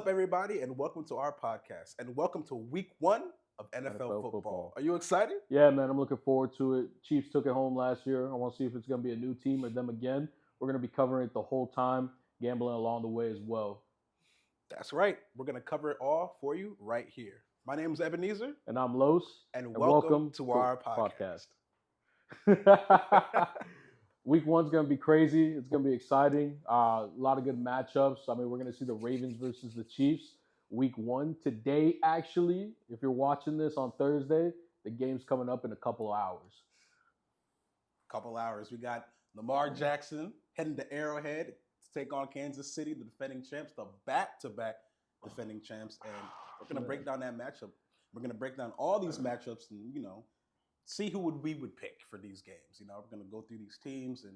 up, everybody, and welcome to our podcast, and welcome to week one of NFL NFL football. football. Are you excited? Yeah, man, I'm looking forward to it. Chiefs took it home last year. I want to see if it's going to be a new team or them again. We're going to be covering it the whole time, gambling along the way as well. That's right. We're going to cover it all for you right here. My name is Ebenezer, And I'm Los, and and welcome welcome to our podcast. Week one's going to be crazy. It's going to be exciting. A lot of good matchups. I mean, we're going to see the Ravens versus the Chiefs. Week one today, actually, if you're watching this on Thursday, the game's coming up in a couple of hours. Couple hours. We got Lamar Jackson heading to Arrowhead to take on Kansas City, the defending champs, the back-to-back defending champs, and we're going to break down that matchup. We're going to break down all these matchups and, see who we would pick for these games. We're going to go through these teams and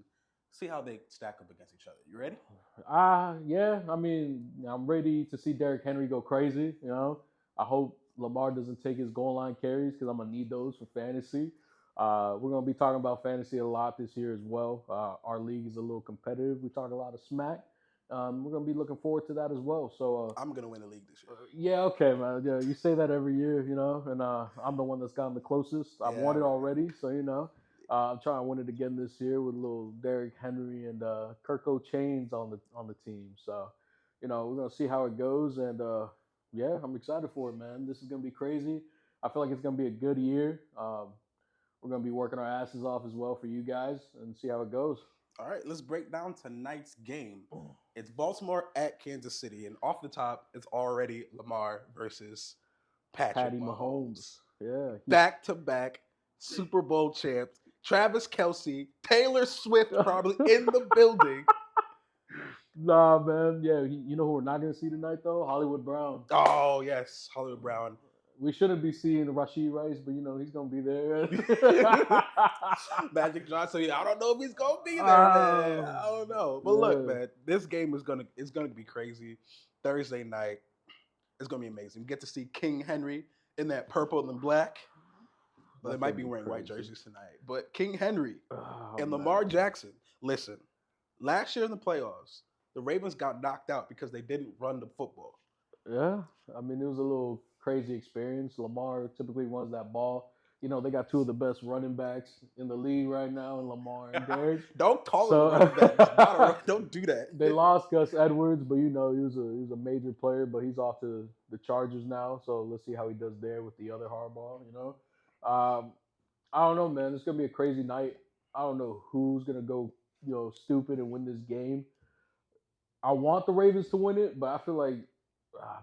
see how they stack up against each other. You ready? Yeah. I mean, I'm ready to see Derrick Henry go crazy. I hope Lamar doesn't take his goal line carries because I'm gonna need those for fantasy. We're gonna be talking about fantasy a lot this year as well. Our league is a little competitive. We talk a lot of smack. We're gonna be looking forward to that as well. So I'm gonna win the league this year. yeah, okay, man. Yeah, you say that every year, and I'm the one that's gotten the closest. I've won it already, so I'm trying to win it again this year with little Derrick Henry and Kirko Chains on the team. So, we're gonna see how it goes, and yeah, I'm excited for it, man. This is gonna be crazy. I feel like it's gonna be a good year. We're gonna be working our asses off as well for you guys and see how it goes. All right, let's break down tonight's game. It's Baltimore at Kansas City, and off the top, it's already Lamar versus Patrick Mahomes. Yeah, back-to-back Super Bowl champs. Travis Kelce, Taylor Swift probably in the building. Nah, man. Yeah, you know who we're not gonna see tonight though? Hollywood Brown. Oh yes, Hollywood Brown. We shouldn't be seeing Rashid Rice, but he's gonna be there. Magic Johnson. I don't know if he's gonna be there, man. I don't know. But look, man, this game is gonna be crazy. Thursday night, it's gonna be amazing. We get to see King Henry in that purple and black. Well, they might be wearing white jerseys tonight. But King Henry and Lamar Jackson. Listen, last year in the playoffs, the Ravens got knocked out because they didn't run the football. Yeah, I mean, it was a little crazy experience. Lamar typically runs that ball. They got two of the best running backs in the league right now, in Lamar and Derrick. Don't call them running backs. Don't do that. They lost Gus Edwards, but he was a major player, but he's off to the Chargers now. So let's see how he does there with the other Harbaugh. I don't know, man. It's gonna be a crazy night. I don't know who's gonna go, stupid and win this game. I want the Ravens to win it, but I feel like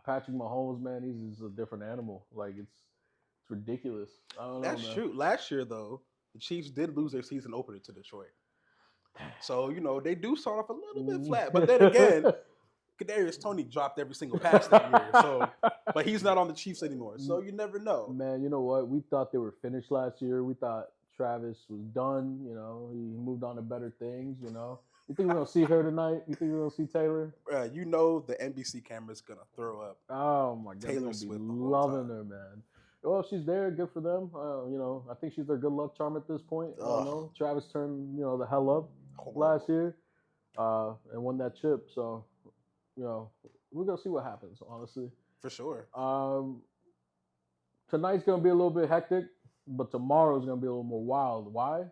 Patrick Mahomes, man, he's a different animal. Like it's ridiculous. I don't know. That's true. Last year, though, the Chiefs did lose their season opener to Detroit, so they do start off a little bit flat. But then again, Kadarius Toney dropped every single pass that year, but he's not on the Chiefs anymore, so you never know. Man, you know what? We thought they were finished last year. We thought Travis was done. He moved on to better things. You think we're gonna see her tonight? You think we're gonna see Taylor? The NBC camera's gonna throw up. Oh my God, Taylor Swift, loving her, man. Well, she's there. Good for them. I think she's their good luck charm at this point. I don't know. Travis turned the hell up last year, and won that chip. So, we're gonna see what happens. Honestly, for sure. Tonight's gonna be a little bit hectic, but tomorrow's gonna be a little more wild. Why?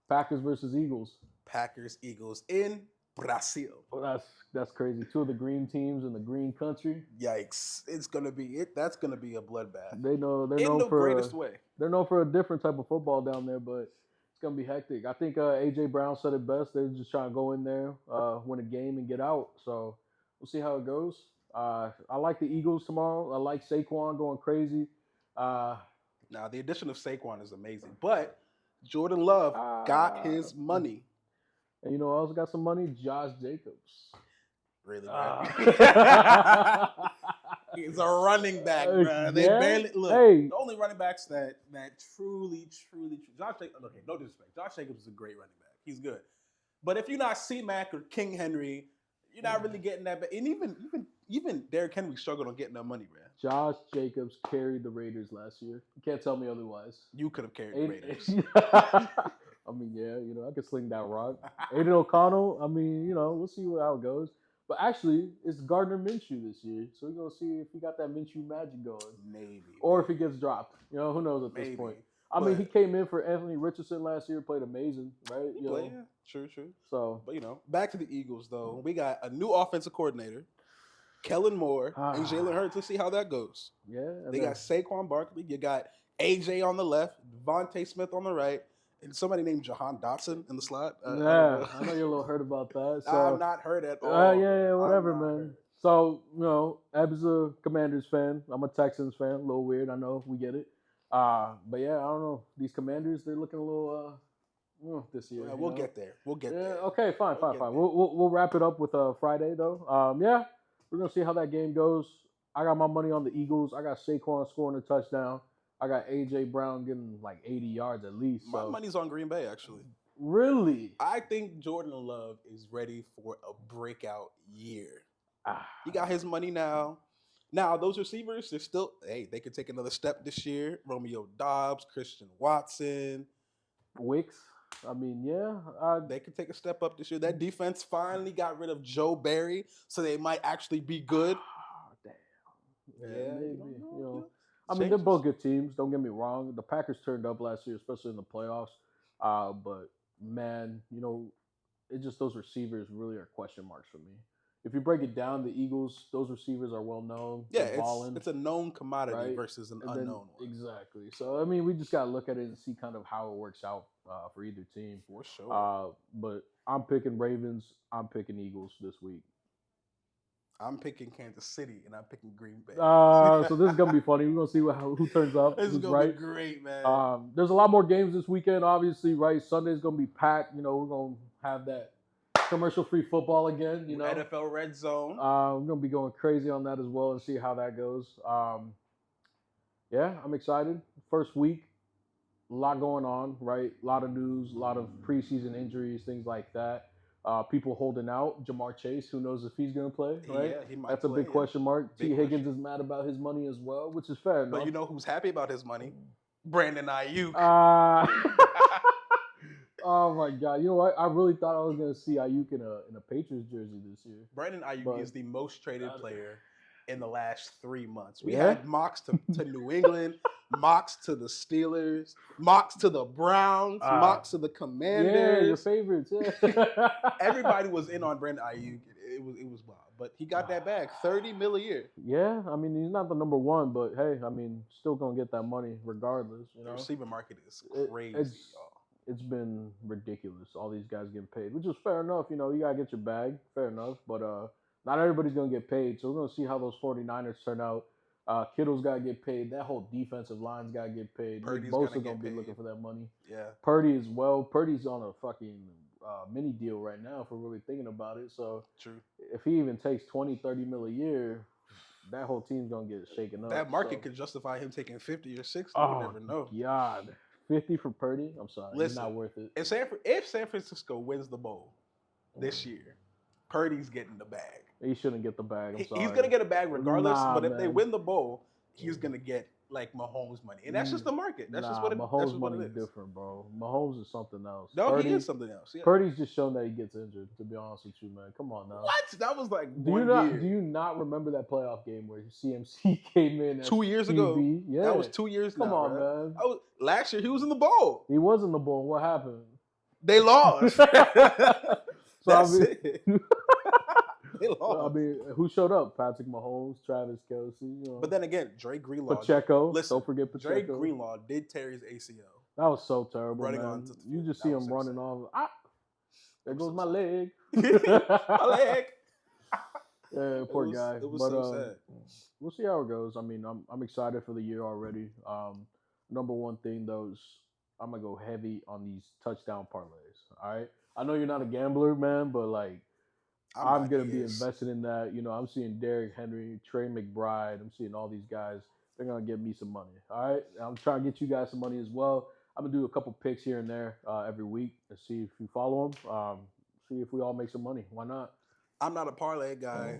Packers versus Eagles. Packers, Eagles in Brazil. Oh, that's crazy. Two of the green teams in the green country. Yikes! It's gonna be it. That's gonna be a bloodbath. They're in the greatest way. They're known for a different type of football down there, but it's gonna be hectic. I think AJ Brown said it best. They're just trying to go in there, win a game, and get out. So we'll see how it goes. I like the Eagles tomorrow. I like Saquon going crazy. Now the addition of Saquon is amazing, but Jordan Love got his money. And you know who else got some money? Josh Jacobs. Really, man. He's a running back, bro. They barely look. The only running backs that truly Josh Jacobs. Okay, no disrespect. Josh Jacobs is a great running back. He's good. But if you're not C-Mac or King Henry, you're not really getting that. And even Derrick Henry struggled on getting that money, man. Josh Jacobs carried the Raiders last year. You can't tell me otherwise. You could have carried the Raiders. I mean, yeah, I could sling that rock. Aiden O'Connell, I mean, we'll see how it goes. But actually, it's Gardner Minshew this year, so we're gonna see if he got that Minshew magic going, Maybe. or if he gets dropped. Who knows at this Maybe. point. I mean, he came in for Anthony Richardson last year, played amazing, right? He played, yeah. True. So, but back to the Eagles though. We got a new offensive coordinator, Kellen Moore and Jalen Hurts. Let's see how that goes. Yeah. They got Saquon Barkley. You got AJ on the left, Devontae Smith on the right, and somebody named Jahan Dotson in the slot. I know you're a little hurt about that. So, I'm not hurt at all. Yeah, whatever, man. Hurt. So, Eb's a Commanders fan. I'm a Texans fan. A little weird. I know. We get it. But yeah, I don't know. These Commanders, they're looking a little this year. We'll get there. We'll get there. Okay, fine. We'll wrap it up with Friday though. Yeah, we're gonna see how that game goes. I got my money on the Eagles. I got Saquon scoring a touchdown. I got AJ Brown getting like 80 yards at least. My money's on Green Bay actually. Really? I think Jordan Love is ready for a breakout year. He got his money now. Now, those receivers, they could take another step this year. Romeo Doubs, Christian Watson. Wicks. I mean, yeah. They could take a step up this year. That defense finally got rid of Joe Barry, so they might actually be good. Damn. Yeah, maybe. I mean, they're both good teams. Don't get me wrong. The Packers turned up last year, especially in the playoffs. But, man, it's just those receivers really are question marks for me. If you break it down, the Eagles, those receivers are well known. Yeah, it's a known commodity versus an unknown one. Exactly. So, I mean, we just got to look at it and see kind of how it works out for either team. For sure. But I'm picking Ravens. I'm picking Eagles this week. I'm picking Kansas City, and I'm picking Green Bay. So this is going to be funny. We're going to see who turns up. This is going to be great, man. There's a lot more games this weekend, obviously, right? Sunday's going to be packed. We're going to have that commercial-free football again, NFL Red Zone. We're going to be going crazy on that as well and see how that goes. Yeah, I'm excited. First week, a lot going on, right? A lot of news, a lot of preseason injuries, things like that. People holding out. Jamar Chase, who knows if he's going to play, right? Yeah, he might That's a big question mark. T. Higgins is mad about his money as well, which is fair enough. But you know who's happy about his money? Brandon Ayuk. Oh my God! You know what? I really thought I was going to see Ayuk in a Patriots jersey this year. Brandon Ayuk is the most traded player in the last 3 months. We had mocks to New England, mocks to the Steelers, mocks to the Browns, mocks to the Commanders. Yeah, your favorites. Yeah. Everybody was in on Brandon Ayuk. It was wild, but he got that bag, $30 million a year. Yeah, I mean he's not the number one, but hey, I mean still gonna get that money regardless. The receiver market is crazy. It's been ridiculous. All these guys getting paid, which is fair enough. You gotta get your bag, fair enough. But not everybody's gonna get paid, so we're gonna see how those 49ers turn out. Kittle's gotta get paid. That whole defensive line's gotta get paid. Both are gonna be looking for that money. Yeah. Purdy as well. Purdy's on a fucking mini deal right now if we're really thinking about it. So true. If he even takes 20-30 mil a year, that whole team's gonna get shaken up. That market could justify him taking 50 or 60. Oh, you never know. God. 50 for Purdy? I'm sorry. Listen, it's not worth it. If San Francisco wins the bowl this year, Purdy's getting the bag. He shouldn't get the bag. I'm sorry. He's going to get a bag regardless, but if they win the bowl, he's going to get like Mahomes money. And that's just the market. That's just what it is. Mahomes money is different, bro. Mahomes is something else. No, Purdy, he is something else. Yeah. Purdy's just shown that he gets injured, to be honest with you, man. Come on now. What? That was like do you not remember that playoff game where CMC came in 2 years ago? Yeah. That was 2 years ago. Come on, man. Last year, he was in the bowl. He was in the bowl. What happened? They lost. That's it. They lost. I mean, who showed up? Patrick Mahomes, Travis Kelce. But then again, Drake Greenlaw. Pacheco. Don't forget Pacheco. Drake Greenlaw did tear his ACL. That was so terrible, running man. On to the you just see him running off. There goes my leg. My leg. Yeah, poor guy. It was so sad. We'll see how it goes. I mean, I'm excited for the year already. Number one thing, though, is I'm going to go heavy on these touchdown parlays. All right? I know you're not a gambler, man, but, like, I'm going to be invested in that. I'm seeing Derrick Henry, Trey McBride. I'm seeing all these guys. They're going to give me some money. All right? I'm trying to get you guys some money as well. I'm going to do a couple picks here and there every week and see if you follow them. See if we all make some money. Why not? I'm not a parlay guy.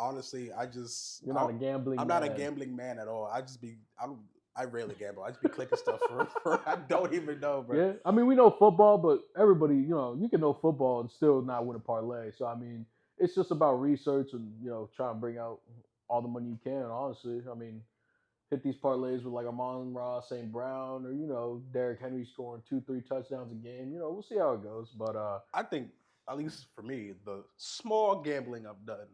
Honestly, You're not a gambling man. I'm not a gambling man at all. I rarely gamble. I just be clicking stuff for I don't even know, bro. Yeah, I mean, we know football, but everybody, you can know football and still not win a parlay. So, I mean, it's just about research and trying to bring out all the money you can. Honestly, I mean, hit these parlays with like Amon-Ra St. Brown, or Derrick Henry scoring 2-3 touchdowns a game. We'll see how it goes. But I think, at least for me, the small gambling I've done,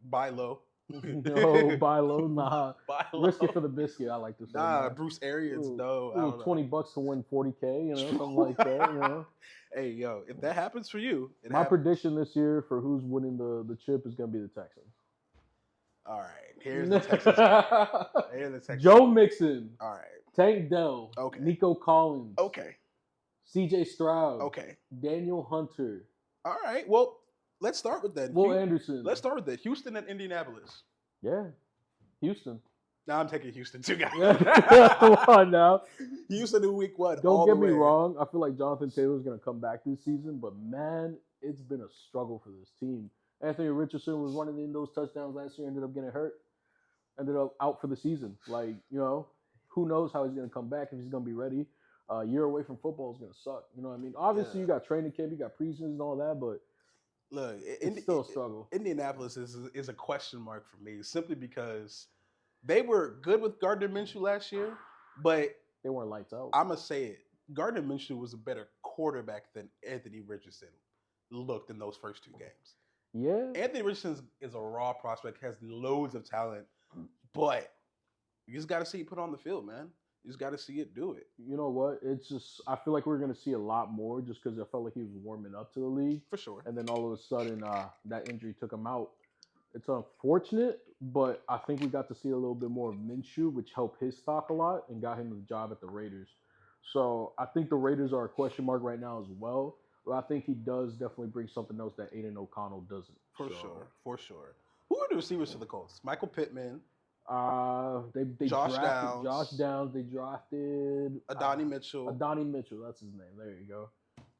buy low. no, buy low, nah. Buy Risk it low. for the biscuit. I like to say, Nah, man. Bruce Arians, Ooh, no, I ooh, don't know. $20 to win 40K, something like that. Hey, yo, if that happens for you, it My happens. prediction this year for who's winning the chip is gonna be the Texans. All right, here's the Texans. Here's the Texans. Joe Mixon. All right. Tank Dell. Okay. Nico Collins. Okay. CJ Stroud. Okay. Daniel Hunter. All right. Well, let's start with that. Will Anderson. Let's start with that. Houston and Indianapolis. Yeah. Houston. Now I'm taking Houston too, guys. Come on now. Houston in week one. Don't get me wrong. I feel like Jonathan Taylor's going to come back this season, but man, it's been a struggle for this team. Anthony Richardson was running in those touchdowns last year, ended up getting hurt, ended up out for the season. Like, who knows how he's going to come back, if he's going to be ready. A year away from football is going to suck. You know what I mean? Obviously, You got training camp, you got preseason and all that, but look, it's still a struggle. Indianapolis is a question mark for me, simply because they were good with Gardner Minshew last year, but they weren't lights out. I'm going to say it. Gardner Minshew was a better quarterback than Anthony Richardson looked in those first two games. Yeah. Anthony Richardson is a raw prospect, has loads of talent, but you just got to see it put on the field, man. You just got to see it do it. You know what? It's just, I feel like we're going to see a lot more just because I felt like he was warming up to the league. For sure. And then all of a sudden, that injury took him out. It's unfortunate, but I think we got to see a little bit more of Minshew, which helped his stock a lot and got him the job at the Raiders. So I think the Raiders are a question mark right now as well. But I think he does definitely bring something else that Aiden O'Connell doesn't. For sure. Who are the receivers for the Colts? Michael Pittman. They Josh drafted Downs. Josh Downs. They drafted Adonai Mitchell. Adonai Mitchell, that's his name. There you go.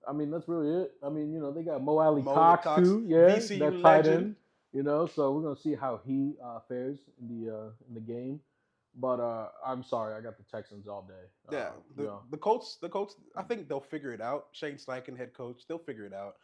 I mean, that's really it. I mean, they got Mo Alley Mo Cox too. Yeah, VCU that tight legend. end. So we're gonna see how he fares in the game. But I'm sorry, I got the Texans all day. Yeah, the Colts. I think they'll figure it out. Shane Steichen, head coach, they'll figure it out.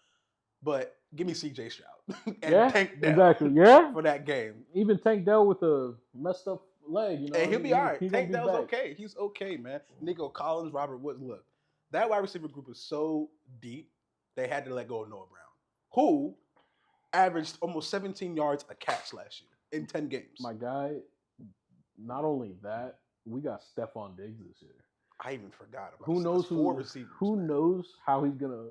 But give me CJ Stroud and Tank Dell exactly. Yeah, for that game. Even Tank Dell with a messed up leg, Hey, he'll be all right. Tank Dell's okay. He's okay, man. Nico Collins, Robert Woods. Look, that wide receiver group is so deep. They had to let go of Noah Brown, who averaged almost 17 yards a catch last year in 10 games. My guy. Not only that, we got Stephon Diggs this year. I even forgot about who knows four receivers. Who knows how he's gonna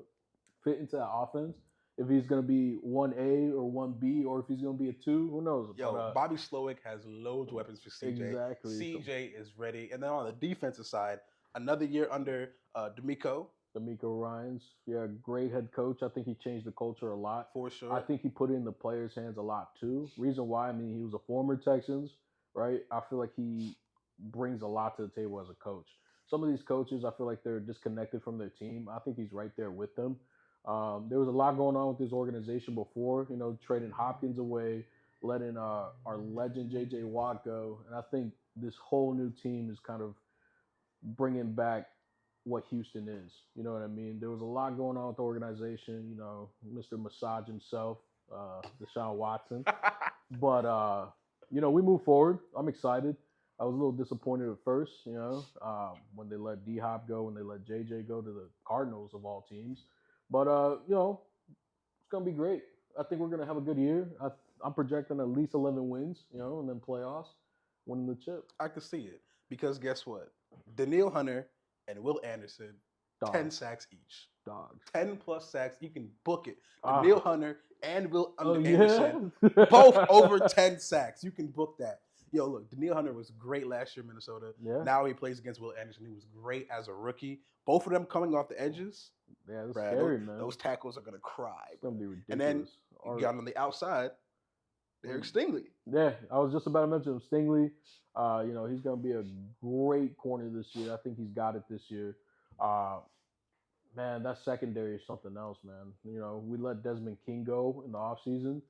fit into that offense? If he's gonna be 1A or 1B, or if he's gonna be a 2, who knows? Yo, Bobby Slowick has loads of weapons for CJ. Exactly. CJ is ready, and then on the defensive side, another year under DeMeco Ryans. Yeah, great head coach. I think he changed the culture a lot. For sure. I think he put it in the players' hands a lot too. Reason why? I mean, he was a former Texans. Right? I feel like he brings a lot to the table as a coach. Some of these coaches, I feel like they're disconnected from their team. I think he's right there with them. There was a lot going on with this organization before, trading Hopkins away, letting our legend J.J. Watt go. And I think this whole new team is kind of bringing back what Houston is. You know what I mean? There was a lot going on with the organization, Mr. Massage himself, Deshaun Watson. But, we move forward. I'm excited. I was a little disappointed at first, when they let D-Hop go, when they let JJ go to the Cardinals of all teams. But, it's going to be great. I think we're going to have a good year. I'm projecting at least 11 wins, and then playoffs, winning the chip. I could see it because guess what? Danielle Hunter and Will Anderson, 10 sacks each. Dogs. 10 plus sacks. You can book it. Danielle Hunter and Will Anderson, yeah? both over 10 sacks. You can book that. Yo, look, Danielle Hunter was great last year in Minnesota. Yeah. Now he plays against Will Anderson. He was great as a rookie. Both of them coming off the edges. Yeah, that's scary, man. Those tackles are going to cry. It's going to be ridiculous. And then you got on the outside, Derek Stingley. Yeah, I was just about to mention him. Stingley, he's going to be a great corner this year. I think he's got it this year. Man, that secondary is something else, man. We let Desmond King go in the offseason.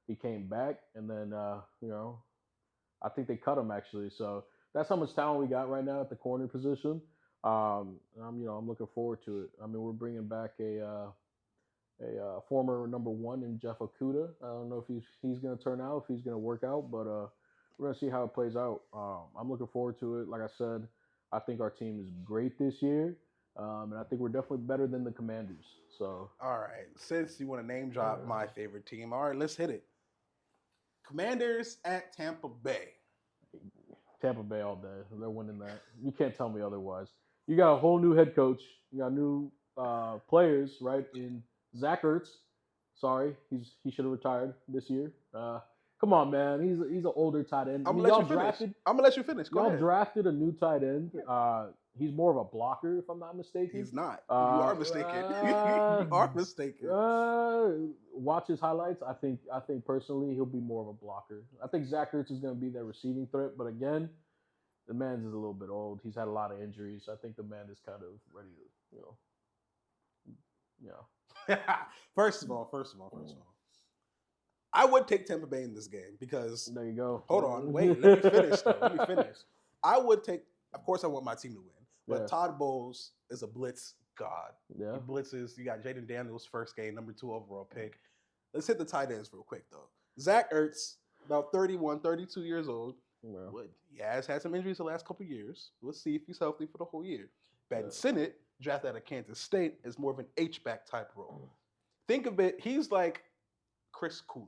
He came back, and then, I think they cut him, actually. So that's how much talent we got right now at the corner position. I'm looking forward to it. I mean, we're bringing back a a former number one in Jeff Okuda. I don't know if he's going to turn out, if he's going to work out, but we're going to see how it plays out. I'm looking forward to it. Like I said, I think our team is great this year, and I think we're definitely better than the Commanders. So, all right, since you want to name drop my favorite team, all right, let's hit it. Commanders at Tampa Bay. Tampa Bay all day. They're winning that. You can't tell me otherwise. You got a whole new head coach. You got new players, right? In Zach Ertz. Sorry, he should have retired this year. Come on, man. He's an older tight end. I'm gonna let you finish. Go ahead. Drafted a new tight end. He's more of a blocker, if I'm not mistaken. He's not. You are mistaken. You are mistaken. Watch his highlights. I think personally he'll be more of a blocker. I think Zach Ertz is going to be their receiving threat, but again, the man's is a little bit old. He's had a lot of injuries. I think the man is kind of ready to, First of all, I would take Tampa Bay in this game because there you go. Hold on, wait. Let me finish. I would take. Of course, I want my team to win. But Todd Bowles is a blitz god. Yeah. He blitzes. You got Jaden Daniels, first game, number 2 overall pick. Let's hit the tight ends real quick, though. Zach Ertz, about 31, 32 years old. Yeah. He has had some injuries the last couple of years. We'll see if he's healthy for the whole year. Ben Sinnott, drafted out of Kansas State, is more of an H-back type role. Think of it, he's like Chris Cooley.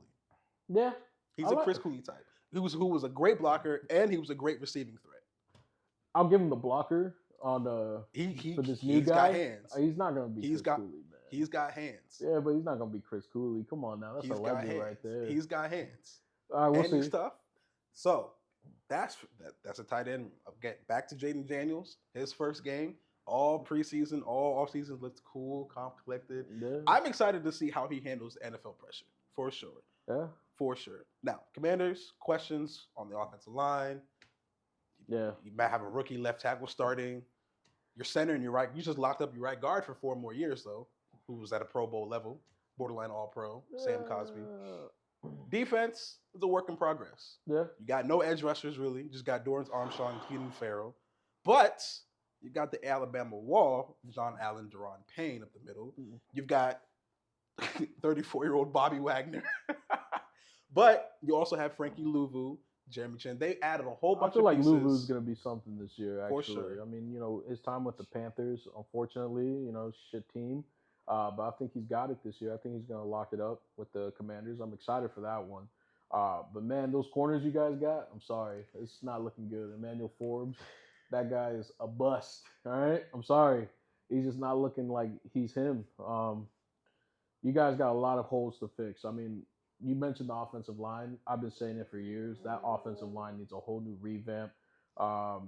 Yeah. He's a Chris Cooley type. Who was a great blocker, and he was a great receiving threat. I'll give him the blocker. For this new guy, got hands. He's not gonna be Chris Cooley, man. He's got hands. Yeah, but he's not gonna be Chris Cooley. Come on now, that's a legend right there. He's got hands. All right, we'll see. He's tough. So that's a tight end. Back to Jaden Daniels. His first game, all preseason, all offseason looked cool, calm, collected. Yeah. I'm excited to see how he handles NFL pressure for sure. Yeah, for sure. Now, Commanders, questions on the offensive line. Yeah. You might have a rookie left tackle starting. Your center and your right. You just locked up your right guard for 4 more years, though, who was at a Pro Bowl level, borderline All-Pro, Sam Cosby. Defense is a work in progress. Yeah. You got no edge rushers, really. You just got Dorrance Armstrong and Keenan Farrell. But you got the Alabama wall, John Allen, Deron Payne up the middle. You've got 34-year-old Bobby Wagner. But you also have Frankie Louvu, Jeremy Chin. They added a whole bunch of pieces. I feel like Louvu's going to be something this year, actually. For sure. I mean, his time with the Panthers, unfortunately, shit team. But I think he's got it this year. I think he's going to lock it up with the Commanders. I'm excited for that one. But, man, those corners you guys got, I'm sorry. It's not looking good. Emmanuel Forbes, that guy is a bust, all right? I'm sorry. He's just not looking like he's him. You guys got a lot of holes to fix. I mean, you mentioned the offensive line. I've been saying it for years. That offensive line needs a whole new revamp. I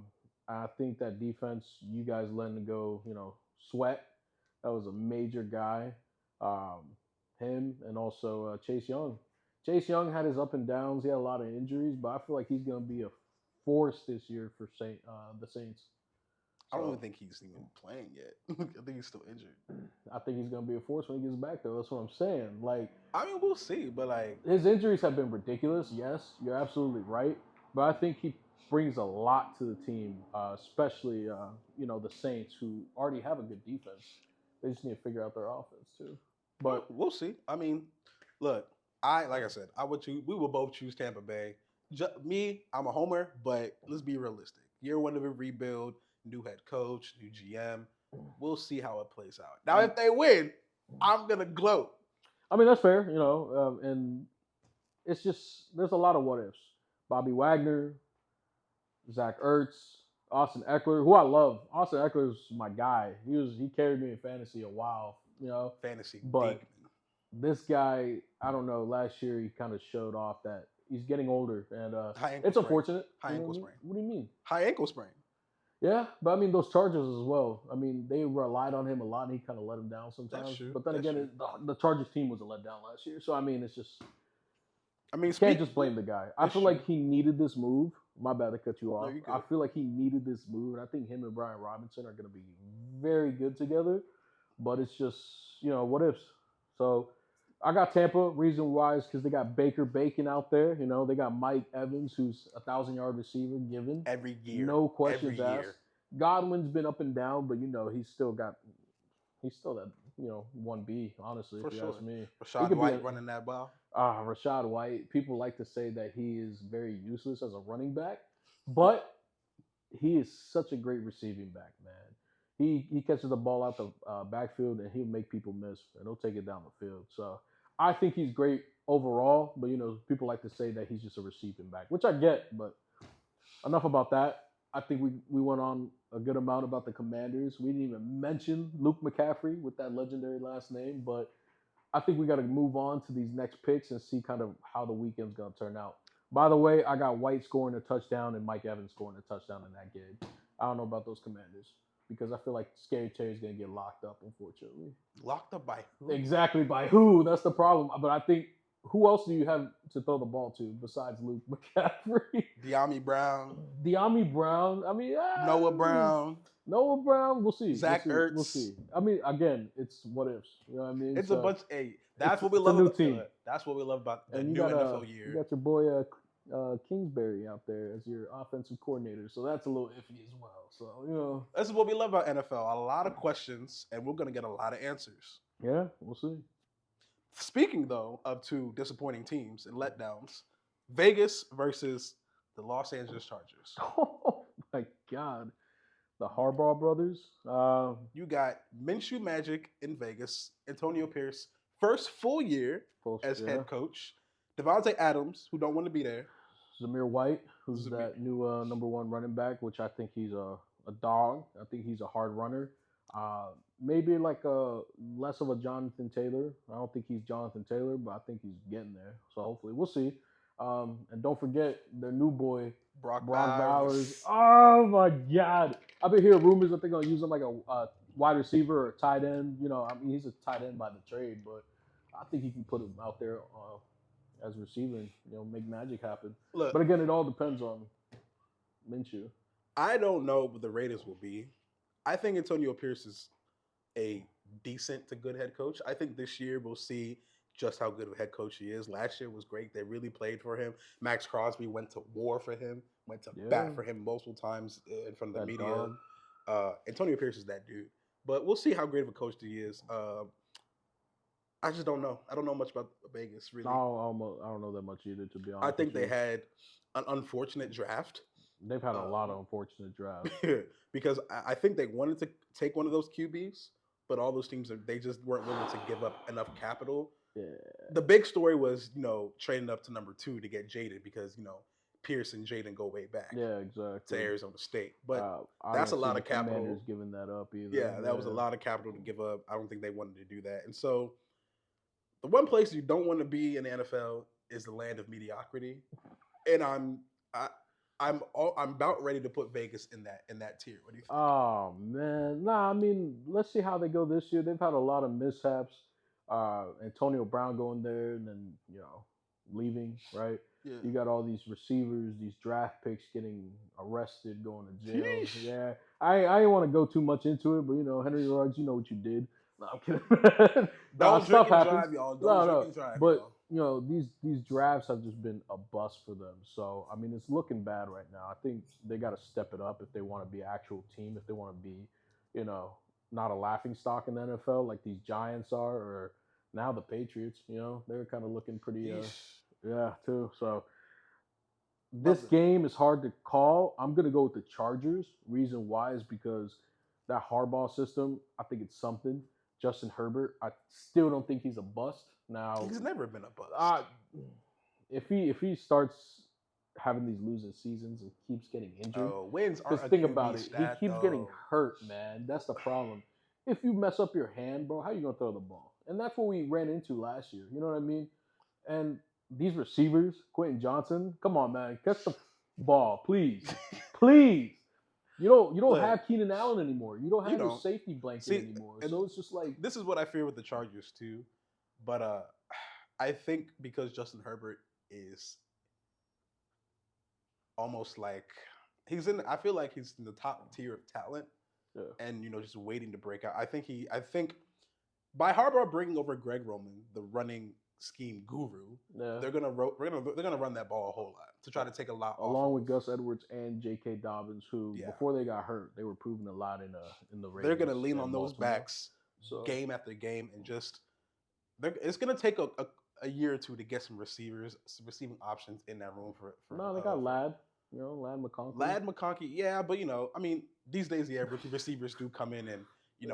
think that defense, you guys letting go, Sweat, that was a major guy. Him and also Chase Young. Chase Young had his up and downs. He had a lot of injuries, but I feel like he's going to be a force this year for the Saints. I don't even think he's even playing yet. I think he's still injured. I think he's going to be a force when he gets back, though. That's what I'm saying. I mean, we'll see, but his injuries have been ridiculous. Yes, you're absolutely right. But I think he brings a lot to the team, especially, the Saints, who already have a good defense. They just need to figure out their offense, too. But we'll see. I mean, look, like I said, we will both choose Tampa Bay. Me, I'm a homer, but let's be realistic. Year 1 of a rebuild. New head coach, new GM. We'll see how it plays out. Now, if they win, I'm going to gloat. I mean, that's fair, and it's just, there's a lot of what ifs. Bobby Wagner, Zach Ertz, Austin Eckler, who I love. Austin Eckler's my guy. He carried me in fantasy a while, Fantasy. But this guy, I don't know, last year he kind of showed off that he's getting older, and it's unfortunate. High ankle sprain. What do you mean? High ankle sprain. Yeah, but I mean, those Chargers as well. I mean, they relied on him a lot, and he kind of let them down sometimes. That's true. But then again, the Chargers team was a letdown last year. So, I mean, it's just... you can't just blame the guy. I feel like he needed this move. My bad to cut you off. No, I feel like he needed this move, and I think him and Brian Robinson are going to be very good together. But it's just, what ifs. So, I got Tampa. Reason why is because they got Baker Bacon out there. They got Mike Evans, who's a 1,000-yard receiver given. Every year. No questions asked. Godwin's been up and down, but he's still that, 1B, honestly, For if you sure. ask me. He Rashad could be White running that ball. Rashad White. People like to say that he is very useless as a running back, but he is such a great receiving back, man. He catches the ball out the backfield and he'll make people miss and he'll take it down the field. So I think he's great overall, but people like to say that he's just a receiving back, which I get. But enough about that. I think we went on a good amount about the Commanders. We didn't even mention Luke McCaffrey with that legendary last name, but I think we got to move on to these next picks and see kind of how the weekend's going to turn out. By the way, I got White scoring a touchdown and Mike Evans scoring a touchdown in that game. I don't know about those Commanders because I feel like Scary Terry's going to get locked up, unfortunately. Locked up by who? Exactly, by who? That's the problem. But I think, who else do you have to throw the ball to besides Luke McCaffrey? De'Ami Brown. De'Ami Brown. I mean, Noah Brown. Noah Brown. We'll see. Zach Ertz. We'll see. I mean, again, it's what ifs. You know what I mean? It's a bunch. Hey, that's what we it's love a new about team. That's what we love about the And new NFL year. You got your boy Kingsbury out there as your offensive coordinator, so that's a little iffy as well. So this is what we love about NFL. A lot of questions, and we're gonna get a lot of answers. Yeah, we'll see. Speaking though of two disappointing teams and letdowns, Vegas versus the Los Angeles Chargers. Oh my God, the Harbaugh brothers. You got Minshew Magic in Vegas. Antonio Pierce, first full year as head coach. Devontae Adams, who don't want to be there. Zamir White, who's that new number one running back, which I think he's a dog. I think he's a hard runner. Maybe like less of a Jonathan Taylor. I don't think he's Jonathan Taylor, but I think he's getting there. So hopefully we'll see. And don't forget their new boy, Brock Bowers. Oh my God. I've been hearing rumors that they're going to use him like a wide receiver or a tight end. I mean, he's a tight end by the trade, but I think he can put him out there as receiving, make magic happen. Look, but again, it all depends on Minshew. I don't know what the Raiders will be. I think Antonio Pierce is a decent to good head coach. I think this year we'll see just how good of a head coach he is. Last year was great. They really played for him. Max Crosby went to war for him, went to bat for him multiple times in front of the media. Antonio Pierce is that dude. But we'll see how great of a coach he is. I just don't know. I don't know much about Vegas, really. I don't know that much either, to be honest. I think they had an unfortunate draft. They've had a lot of unfortunate drafts. Because I think they wanted to take one of those QBs, but all those teams, they just weren't willing to give up enough capital. Yeah. The big story was, trading up to number 2 to get Jaden because, Pierce and Jaden go way back. Yeah, exactly. To Arizona State. But that's a lot of capital. Commanders giving that up either. Yeah, that was a lot of capital to give up. I don't think they wanted to do that. And so the one place you don't want to be in the NFL is the land of mediocrity. And I'm about ready to put Vegas in that tier. What do you think? Oh man, I mean, let's see how they go this year. They've had a lot of mishaps. Antonio Brown going there and then leaving, right? Yeah. You got all these receivers, these draft picks getting arrested, going to jail. Sheesh. Yeah, I didn't want to go too much into it, but Henry Ruggs, you know what you did. No, I'm kidding. Don't drink and drive, y'all. Don't drink and drive, but these drafts have just been a bust for them. So I mean, it's looking bad right now. I think they got to step it up if they want to be an actual team. If they want to be, not a laughing stock in the NFL like these Giants are, or now the Patriots. They're kind of looking pretty. Yeah, too. So this game is hard to call. I'm gonna go with the Chargers. Reason why is because that Harbaugh system. I think it's something. Justin Herbert, I still don't think he's a bust. Now he's never been a bust. If he starts having these losing seasons and keeps getting injured, wins aren't. Think about it. He keeps getting hurt, man. That's the problem. If you mess up your hand, bro, how you gonna throw the ball? And that's what we ran into last year. You know what I mean? And these receivers, Quentin Johnson, come on, man, catch the ball, please, please. You don't have Keenan Allen anymore. You don't have your safety blanket anymore. So it's just like this is what I fear with the Chargers too. But I think because Justin Herbert is almost like I feel like he's in the top tier of talent, and just waiting to break out. I think by Harbaugh bringing over Greg Roman, the running scheme guru, they're gonna run that ball a whole lot to try to take a lot along with Gus Edwards and J.K. Dobbins, who before they got hurt, they were proving a lot in the Raiders. They're gonna lean on those backs So game after game, and just it's gonna take a year or two to get some receiving options in that room for no, they got Lad. Lad McConkey. Lad McConkey, yeah, but I mean, these days, yeah, rookie receivers do come in and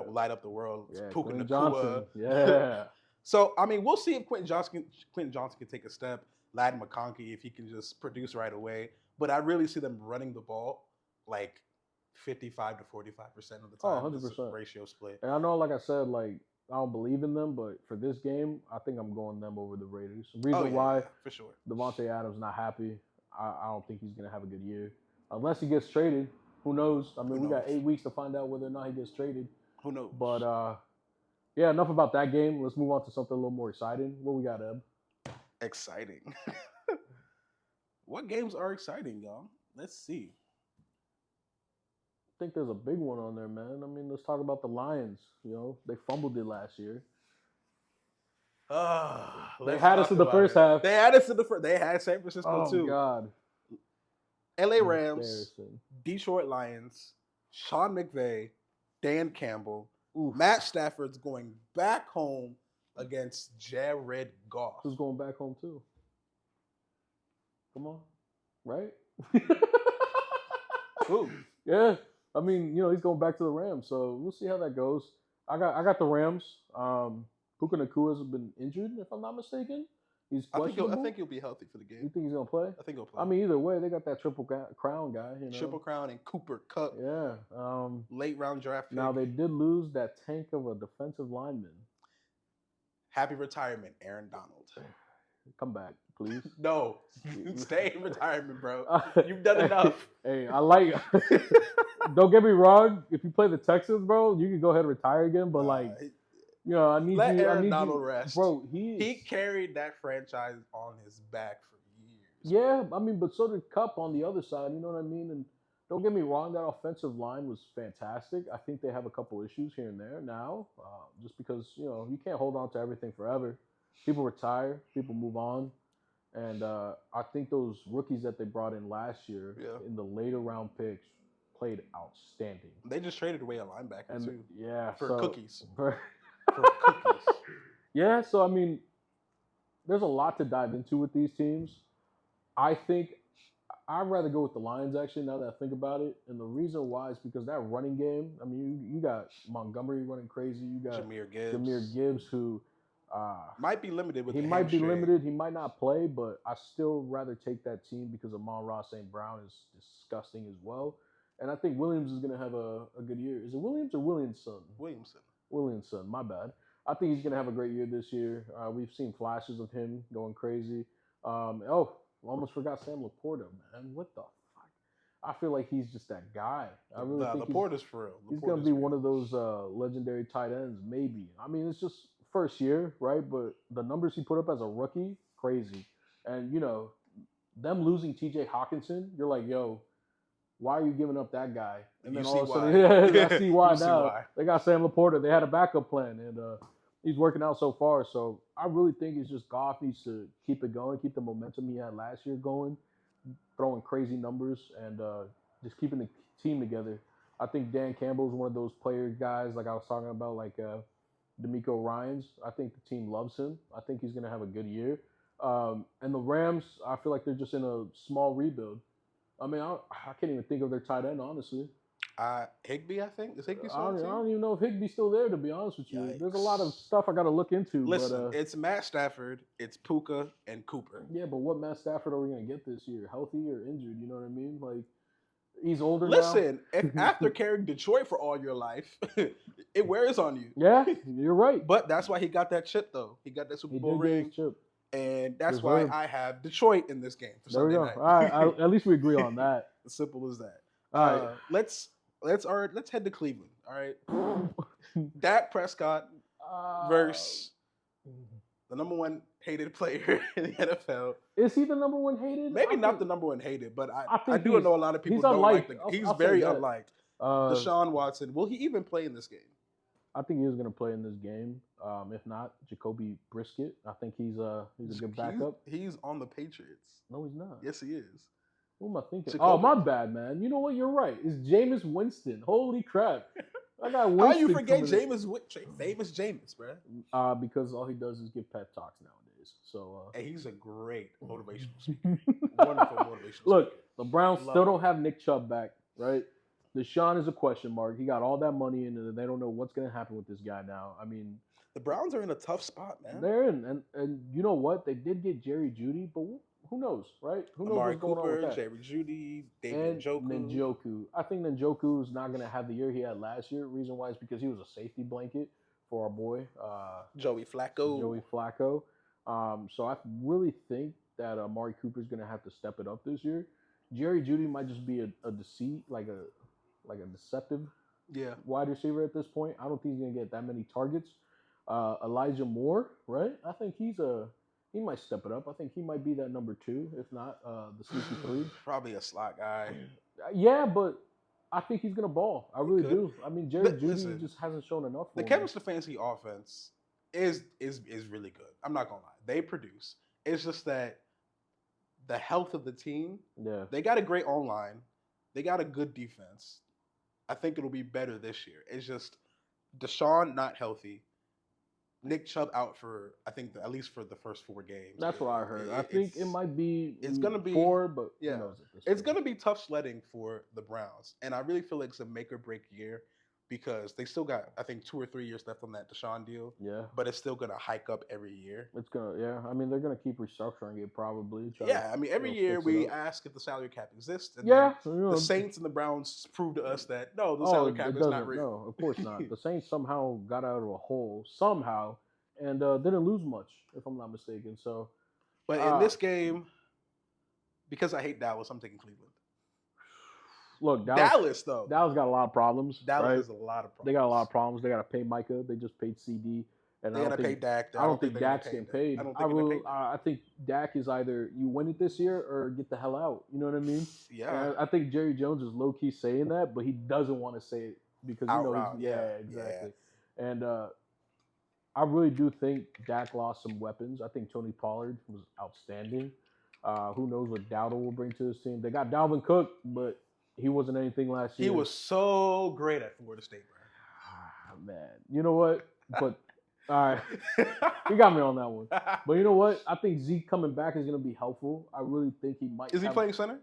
light up the world. Yeah, Puka Quentin Nacua. Johnson. Yeah. So I mean, we'll see if Quentin Johnson can take a step. Lad McConkey, if he can just produce right away. But I really see them running the ball like 55 to 45% of the time. 100%. Ratio split. And I know, like I said, like I don't believe in them, but for this game, I think I'm going them over the Raiders. Reason why, for sure. Devontae Adams not happy. I don't think he's gonna have a good year unless he gets traded. Who knows? I mean, we got 8 weeks to find out whether or not he gets traded. Who knows? But yeah, enough about that game. Let's move on to something a little more exciting. What we got, Eb? Exciting. What games are exciting, y'all? Let's see. I think there's a big one on there, man. I mean, let's talk about the Lions. They fumbled it last year. They had us in the first half. They had us in the first. They had San Francisco too. Oh God. LA Rams, Detroit Lions, Sean McVay, Dan Campbell, Matt Stafford's going back home against Jared Goff. Who's going back home too? Come on, right? Who? Yeah, I mean, he's going back to the Rams, so we'll see how that goes. I got the Rams. Puka Nacua has been injured, if I'm not mistaken. He's questionable. I think he'll be healthy for the game. You think he's gonna play? I think he'll play. I mean, either way, they got that Triple Crown guy. Triple Crown and Cooper Kupp. Yeah. Late round draft pick. Now they did lose that tank of a defensive lineman. Happy retirement, Aaron Donald. Come back, please. No, stay in retirement, bro. You've done enough. Hey, I like. Don't get me wrong. If you play the Texans, bro, you can go ahead and retire again. But I need let you. Aaron I need Donald you, rest, bro. He carried that franchise on his back for years. Yeah, I mean, but so did Kupp on the other side. You know what I mean? And don't get me wrong, that offensive line was fantastic. I think they have a couple issues here and there now, just because you can't hold on to everything forever. People retire, people move on, and I think those rookies that they brought in last year in the later round picks played outstanding. They just traded away a linebacker too. Yeah, for cookies. For cookies. Yeah, so I mean, there's a lot to dive into with these teams. I think I'd rather go with the Lions, actually, now that I think about it. And the reason why is because that running game, I mean, you got Montgomery running crazy. You got Jahmyr Gibbs, who might be limited with He might be limited. He might not play, but I still rather take that team because Amon-Ra St. Brown is disgusting as well. And I think Williams is going to have a good year. Is it Williams or Williamson? Williamson, my bad. I think he's going to have a great year this year. We've seen flashes of him going crazy. Almost forgot Sam Laporta, man. What the fuck? I feel like he's just that guy. I really think Laporta's for real. He's going to be one of those legendary tight ends, maybe. I mean, it's just first year, right? But the numbers he put up as a rookie, crazy. And, them losing TJ Hawkinson, you're like, yo, why are you giving up that guy? And then all of a sudden, I see why now. They got Sam Laporta. They had a backup plan, and he's working out so far. So I really think it's just Goff needs to keep it going, keep the momentum he had last year going, throwing crazy numbers, and just keeping the team together. I think Dan Campbell is one of those player guys, like I was talking about, like D'Amico Ryans. I think the team loves him. I think he's going to have a good year. And the Rams, I feel like they're just in a small rebuild. I mean, I can't even think of their tight end, honestly. Higbee, I think. Is Higbee still I don't even know if Higbee's still there, to be honest with you. Yikes. There's a lot of stuff I got to look into. Listen, it's Matt Stafford, it's Puka, and Cooper. Yeah, but what Matt Stafford are we going to get this year? Healthy or injured? You know what I mean? Like, he's older now. Listen, after carrying Detroit for all your life, it wears on you. Yeah, you're right. But that's why he got that chip, though. He got that Super Bowl ring. And that's why I have Detroit in this game for Sunday night. All right, at least we agree on that. As simple as that. All right, let's head to Cleveland. All right, Dak Prescott versus the number one hated player in the NFL. Is he the number one hated? Maybe not the number one hated, but I do know a lot of people don't like the. He's very unliked. Deshaun Watson. Will he even play in this game? I think he is going to play in this game. If not, Jacoby Brisket. I think he's a good backup. He's on the Patriots. No, he's not. Yes, he is. Who am I thinking? Oh, my bad, man. You know what? You're right. It's Jameis Winston. Holy crap. I got How Winston you forget coming famous Jameis, bro? in. Because all he does is give pep talks nowadays. So And he's a great motivational speaker. Wonderful motivational look, speaker. the Browns Love still it. don't have Nick Chubb back, right? Deshaun is a question mark. He got all that money in, and they don't know what's going to happen with this guy now. I mean, The Browns are in a tough spot, man. they're in, and you know what? They did get Jerry Judy, but who knows, right? Who knows Amari what's going on Cooper, with that? Jerry Judy, David And Njoku. Njoku. I think Njoku is not going to have the year he had last year. Reason why is because he was a safety blanket for our boy Joey Flacco. Joey Flacco. So I really think that Amari Cooper is going to have to step it up this year. Jerry Judy might just be a deceit, like a deceptive Yeah. wide receiver at this point. I don't think he's going to get that many targets. Elijah Moore, right? I think he might step it up. I think he might be that number 2, if not the sneaky 3. Probably a slot guy. Yeah, but I think he's gonna ball. I really could. do. I mean, Jerry Judy Listen, just hasn't shown enough. The For Kevin me. Stefanski offense is really good. I'm not gonna lie. They produce. It's just that the health of the team. Yeah, They got a great online. They got a good defense. I think it'll be better this year. It's just Deshaun not healthy. Nick Chubb out for I think at least for the first 4 games. that's what I heard. I think it might be. It's gonna be 4, but yeah. who knows at this It's point. gonna be tough sledding for the Browns, and I really feel like it's a make or break year because they still got I think 2 or 3 years left on that Deshaun deal. Yeah, But it's still gonna hike up every year. it's gonna. Yeah, I mean, they're gonna keep restructuring it probably. Yeah, I mean every year fix it we up. ask if the salary cap exists. And Yeah, then the Saints and the Browns prove to us that no, the Oh, salary it cap is doesn't. not real. No, of course not. The Saints somehow got out of a hole somehow and didn't lose much, if I'm not mistaken. So, But in this game, because I hate Dallas, I'm taking Cleveland. look, Dallas though. Dallas got a lot of problems. Dallas right? has a lot of problems. They got a lot of problems. They got to pay Micah. They just paid CD, and They gotta pay Dak. I don't think they're gonna Dak's pay getting Dak. paid. I don't think they're gonna pay Dak. I think Dak is either you win it this year or get the hell out. You know what I mean? Yeah. And I think Jerry Jones is low key saying that, but he doesn't want to say it because Out you know, loud, yeah, yeah, exactly. And I really do think Dak lost some weapons. I think Tony Pollard was outstanding. Who knows what Dowdle will bring to his team? They got Dalvin Cook, but he wasn't anything last year. He was so great at Florida State, Man, you know what? But all right, you got me on that one. bro. But you know what? I think Zeke coming back is going to be helpful. I really think he might. Is he have- playing center?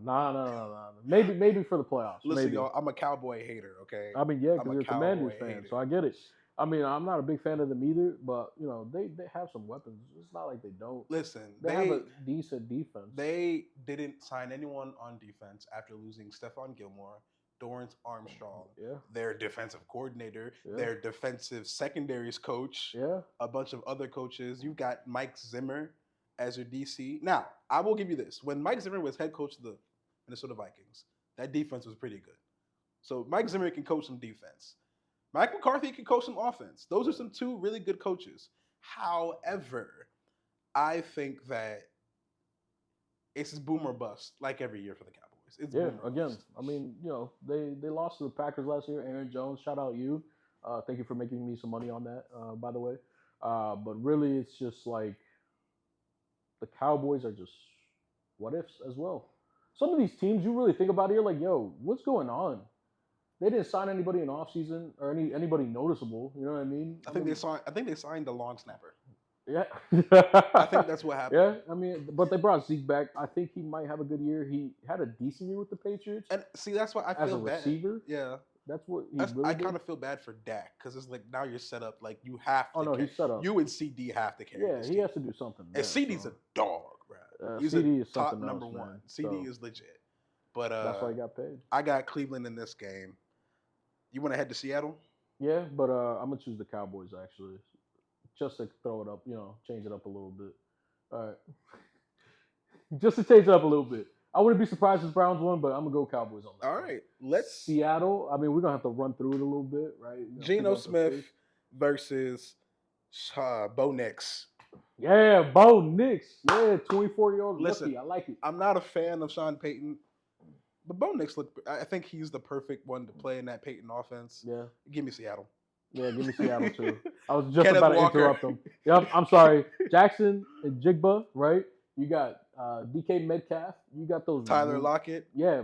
No. Maybe for the playoffs. Listen, maybe. y'all, I'm a Cowboy hater, okay? I mean, yeah, I'm because a you're a Commanders Cowboy fan, hater. so I get it. I mean, I'm not a big fan of them either, but you know, they have some weapons. It's not like they don't. Listen, They have a decent defense. they didn't sign anyone on defense after losing Stephon Gilmore, Dorrance Armstrong, Yeah, their defensive coordinator, Yeah. their defensive secondaries coach, yeah. a bunch of other coaches. You got Mike Zimmer as your DC. Now, I will give you this. When Mike Zimmer was head coach of the Minnesota Vikings, that defense was pretty good. So Mike Zimmer can coach some defense. Mike McCarthy can coach some offense. Those are some 2 really good coaches. However, I think that it's boom or bust, like every year for the Cowboys. It's Yeah, boom or again, bust. I mean, you know, they lost to the Packers last year. Aaron Jones, shout out you. Thank you for making me some money on that, by the way. But really, it's just like the Cowboys are just what ifs as well. Some of these teams, you really think about it, you're like, yo, what's going on? They didn't sign anybody in offseason or anybody noticeable. You know what I mean? I think they signed the long snapper. Yeah. I think that's what happened. Yeah, I mean, but they brought Zeke back. I think he might have a good year. He had a decent year with the Patriots And see, that's why I as a feel bad. receiver. Yeah, That's what he that's, really I did. kind of feel bad for Dak because it's like now you're set up like you have to. Oh no, he's set up. You and CD have to carry. Yeah, this he team. has to do something. And CD's a dog, bro. He's CD a is top something number else, 1. man. CD So, is legit. But that's why he got paid. I got Cleveland in this game. You want to head to Seattle? Yeah, but I'm gonna choose the Cowboys actually, just to throw it up, you know, change it up a little bit. All right, just to change it up a little bit. I wouldn't be surprised if Browns won, but I'm gonna go Cowboys on that. All right, let's Seattle. I mean, we're gonna have to run through it a little bit, right? You know, Geno figure out the Smith face. versus Bo Nix. Yeah, Bo Nix. Yeah, 24-year-old Listen, rookie. I like it. I'm not a fan of Sean Payton, but Bo Nix I think he's the perfect one to play in that Payton offense. Yeah. Give me Seattle. Yeah, give me Seattle too. I was just Kenneth about to Walker. interrupt them. Yep, I'm sorry. Jackson and Jigba, right? You got DK Metcalf. You got those. Tyler Lockett. Yeah.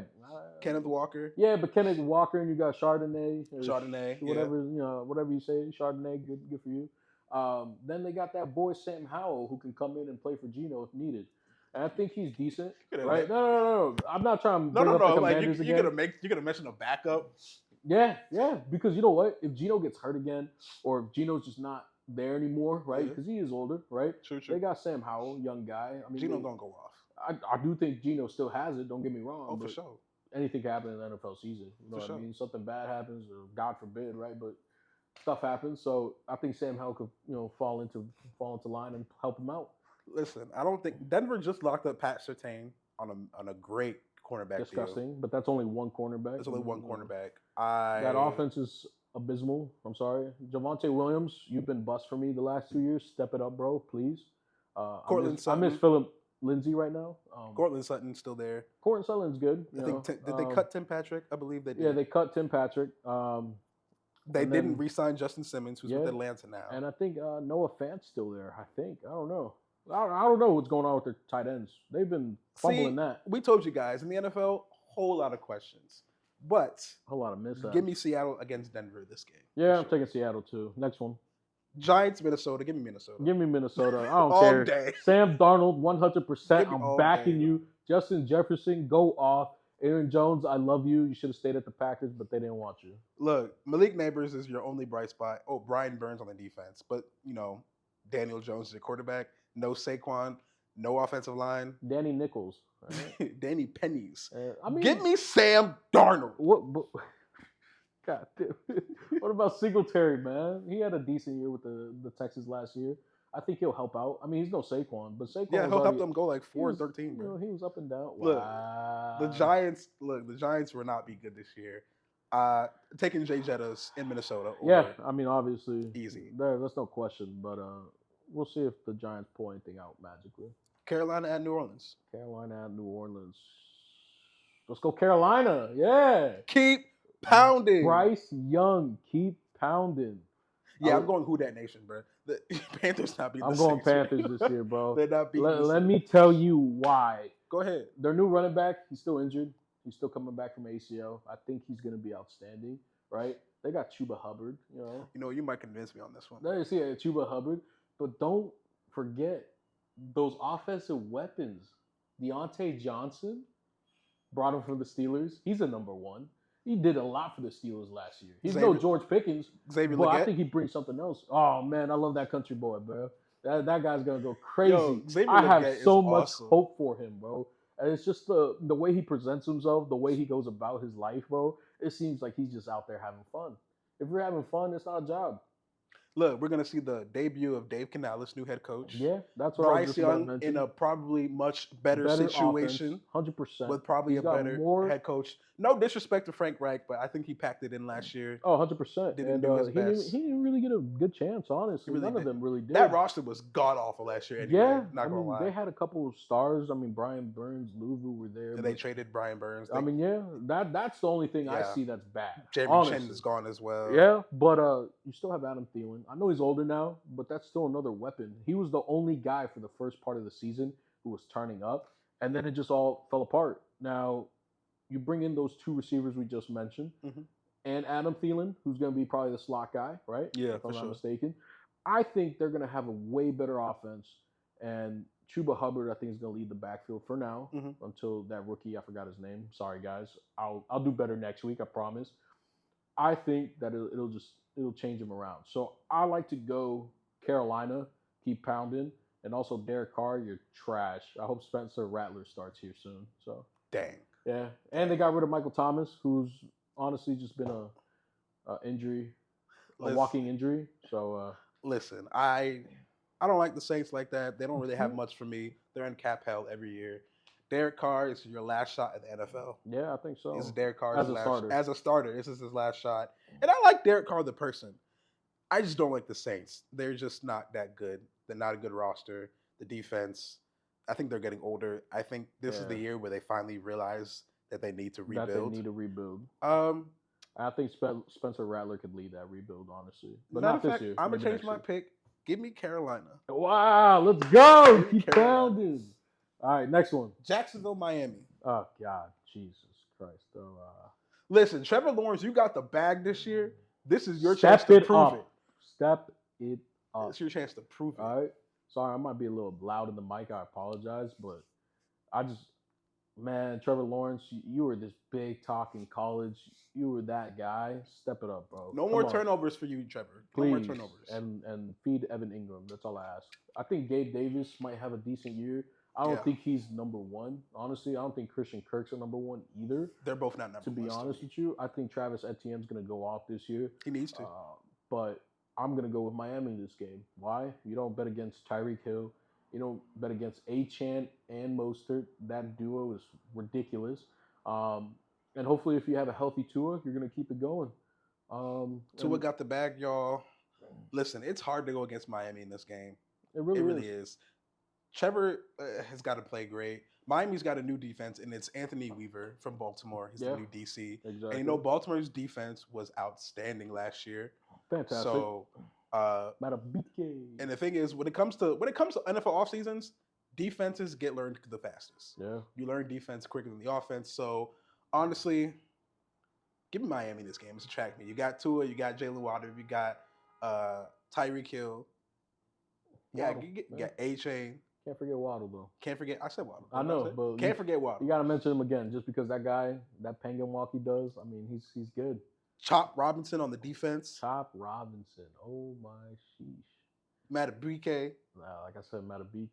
Kenneth Walker. Yeah, but Kenneth Walker and you got Chardonnay. Chardonnay, Whatever, whatever you say. Chardonnay, good for you. Then they got that boy Sam Howell who can come in and play for Geno if needed. And I think he's decent, right? No. I'm not trying to bring up the Commanders again. You're gonna mention a backup. Yeah, because you know what? If Geno gets hurt again, or if Geno's just not there anymore, right? Because he is older, right? True. They got Sam Howell, young guy. I mean, Geno's gonna go off. I do think Geno still has it. Don't get me wrong. Oh, for sure. Anything can happen in the NFL season. You know what I mean? Something bad happens, or God forbid, right? But stuff happens. So I think Sam Howell could, fall into line and help him out. Listen, I don't think Denver just locked up Pat Surtain on a great cornerback Disgusting, deal. but that's only one cornerback. That's only one cornerback. That offense is abysmal. I'm sorry. Javonte Williams, you've been bust for me the last 2 years. Step it up, bro, please. I miss Philip Lindsay right now. Cortland Sutton's still there. Cortland Sutton's good. Did they cut Tim Patrick? I believe they did. Yeah, they cut Tim Patrick. They didn't re-sign Justin Simmons, who's with Atlanta now. And I think Noah Fant's still there. I don't know. I don't know what's going on with their tight ends. They've been fumbling that. We told you guys, in the NFL, whole lot of questions. But a whole lot of mishaps. Give me Seattle against Denver this game. Yeah, I'm taking Seattle too. Next one. Giants, Minnesota. Give me Minnesota. Give me Minnesota. I don't care. Day. Sam Darnold, 100%. I'm backing you. Justin Jefferson, go off. Aaron Jones, I love you. You should have stayed at the Packers, but they didn't want you. Look, Malik Neighbors is your only bright spot. Oh, Brian Burns on the defense. But, Daniel Jones is your quarterback. No Saquon. No offensive line. Danny Nichols. Right? Danny Pennies. Give me Sam Darnold. What God damn. What about Singletary, man? He had a decent year with the Texans last year. I think he'll help out. I mean, he's no Saquon, but Saquon. Yeah, he'll help them go like 4-13. He was up and down. Look, wow. the Giants will not be good this year. Taking Jay Jettas in Minnesota. I mean, obviously, easy. That's no question. But we'll see if the Giants pull anything out magically. Carolina at New Orleans. Let's go Carolina. Yeah. Keep pounding. Bryce Young, keep pounding. Yeah, I'm going Who Dat Nation, bro. The Panthers not beating I'm going Panthers this year, bro. They're not beating Let me tell you why. Go ahead. Their new running back, he's still injured. He's still coming back from ACL. I think he's going to be outstanding, right? They got Chuba Hubbard, You might convince me on this one. There you see Chuba Hubbard. But don't forget those offensive weapons. Deontay Johnson brought him from the Steelers. He's a number one. He did a lot for the Steelers last year. He's no George Pickens, but I think he brings something else. Oh, man, I love that country boy, bro. That guy's going to go crazy. I have so much hope for him, bro. And it's just the way he presents himself, the way he goes about his life, bro. It seems like he's just out there having fun. If you're having fun, it's not a job. Look, we're going to see the debut of Dave Canales, new head coach. Yeah, that's what Bryce Young in a probably much better situation. Offense, 100%. With probably a better head coach. No disrespect to Frank Reich, but I think he packed it in last year. Oh, 100%. Didn't do his best. He didn't really get a good chance, honestly. None of them really did. That roster was god-awful last year anyway. Yeah. Not going to lie. They had a couple of stars. I mean, Brian Burns, Louvu were there. And they traded Brian Burns. That's the only thing I see that's bad. Jeremy Chin is gone as well. Yeah, but you still have Adam Thielen. I know he's older now, but that's still another weapon. He was the only guy for the first part of the season who was turning up, and then it just all fell apart. Now, you bring in those two receivers we just mentioned, and Adam Thielen, who's going to be probably the slot guy, right? Yeah, if I'm not mistaken. I think they're going to have a way better offense, and Chuba Hubbard, I think, is going to lead the backfield for now until that rookie, I forgot his name. Sorry, guys. I'll do better next week, I promise. I think that it'll change him around. So I like to go Carolina, keep pounding, and also Derek Carr, you're trash. I hope Spencer Rattler starts here soon. So dang. Yeah, and they got rid of Michael Thomas, who's honestly just been a walking injury. So listen, I don't like the Saints like that. They don't really have much for me. They're in cap hell every year. Derek Carr is your last shot at the NFL. Yeah, I think so. This is Derek Carr as a starter. This is his last shot. And I like Derek Carr the person. I just don't like the Saints. They're just not that good. They're not a good roster. The defense, I think they're getting older. I think this is the year where they finally realize that they need to rebuild. I think Spencer Rattler could lead that rebuild, honestly. But not this year. I'm going to change my pick. Give me Carolina. Wow, let's go. Keep pounding. All right, next one. Jacksonville, Miami. Oh, God. Jesus Christ. So, Listen, Trevor Lawrence, you got the bag this year. This is your chance step to it prove up. it. Step it up. It's your chance to prove it. All right. Sorry, I might be a little loud in the mic. I apologize, but I just, man, Trevor Lawrence, you were this big talk in college. You were that guy. Step it up, bro. No Come more on. turnovers for you, Trevor. No Please. more turnovers. And feed Evan Ingram. That's all I ask. I think Gabe Davis might have a decent year. I don't Yeah. think he's number one. Honestly, I don't think Christian Kirk's a number one either. They're both not number To be one. honest with you, I think Travis Etienne's going to go off this year. He needs to. But I'm going to go with Miami in this game. Why? You don't bet against Tyreek Hill. You don't bet against Achane and Mostert. That duo is ridiculous. And hopefully, if you have a healthy Tua, you're going to keep it going. Tua got the bag, y'all. Listen, it's hard to go against Miami in this game. It really is. Trevor has got to play great. Miami's got a new defense, and it's Anthony Weaver from Baltimore. He's the new DC. Exactly. And you know, Baltimore's defense was outstanding last year. Fantastic. So, and the thing is, when it comes to NFL off seasons, defenses get learned the fastest. Yeah. You learn defense quicker than the offense. So, honestly, give me Miami in this game. It's attract me. You got Tua, you got Jalen Waddle, you got Tyreek Hill. Yeah, you got A-Chain. Can't forget Waddle, though. Can't forget. I said Waddle. I know, but can't forget Waddle. You got to mention him again, just because that guy, that penguin walk he does. I mean, he's good. Chop Robinson on the defense. Chop Robinson. Oh my sheesh. Matabike. Like I said, Matabike.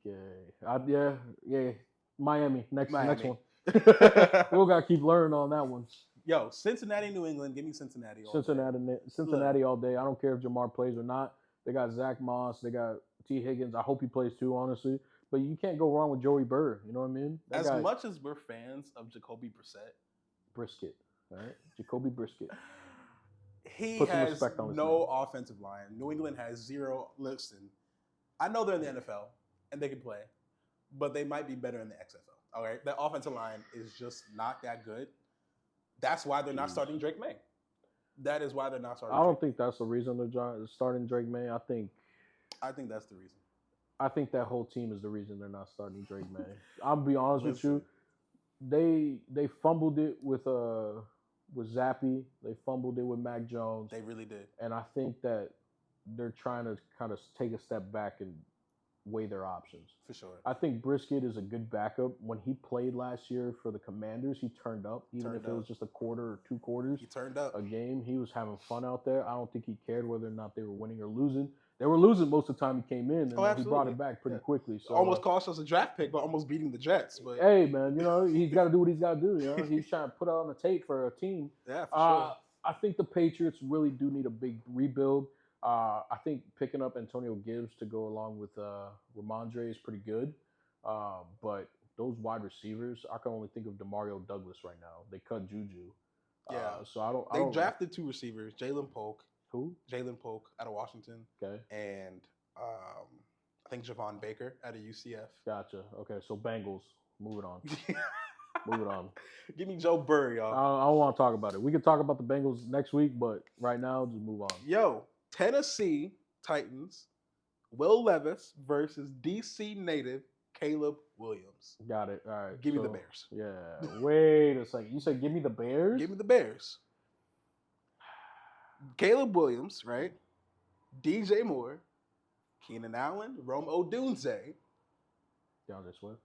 Yeah. Miami. Next one. We gotta keep learning on that one. Yo, Cincinnati, New England. Give me Cincinnati. Cincinnati all day. I don't care if Jamar plays or not. They got Zach Moss. They got T. Higgins. I hope he plays too, honestly. But you can't go wrong with Joey Burr. You know what I mean? As much as we're fans of Jacoby Brisket, all right? Jacoby Brisket. He has no offensive line. New England has zero. Listen, I know they're in the NFL and they can play, but they might be better in the XFL. All right? That offensive line is just not that good. That's why they're not starting Drake May. That is why they're not starting. I don't think that's the reason they're starting Drake May. I think that's the reason. I think that whole team is the reason they're not starting Drake May. I'll be honest with you. They fumbled it with Zappy. They fumbled it with Mac Jones. They really did. And I think that they're trying to kind of take a step back and weigh their options. For sure. I think Brisket is a good backup. When he played last year for the Commanders, he turned up. Even if it was just a quarter or 2 quarters. He turned up. A game. He was having fun out there. I don't think he cared whether or not they were winning or losing. They were losing most of the time he came in, and he brought it back pretty quickly. So almost cost us a draft pick, but almost beating the Jets. But hey, man, you know he's got to do what he's got to do. You know he's trying to put it on the tape for a team. Yeah, for sure. I think the Patriots really do need a big rebuild. I think picking up Antonio Gibbs to go along with Ramondre is pretty good. But those wide receivers, I can only think of Demario Douglas right now. They cut Juju. Yeah. So I don't. They drafted 2 receivers, Jalen Polk. Who? Jalen Polk out of Washington. Okay. And I think Javon Baker out of UCF. Gotcha. Okay, so Bengals. Moving on. Moving on. Give me Joe Burrow, y'all. I don't want to talk about it. We can talk about the Bengals next week, but right now, just move on. Yo, Tennessee Titans, Will Levis versus DC native Caleb Williams. Got it. All right. Give me the Bears. Yeah. Wait a second. You said give me the Bears? Give me the Bears. Caleb Williams, right? DJ Moore, Keenan Allen, Rome Odunze. DeAndre Swift.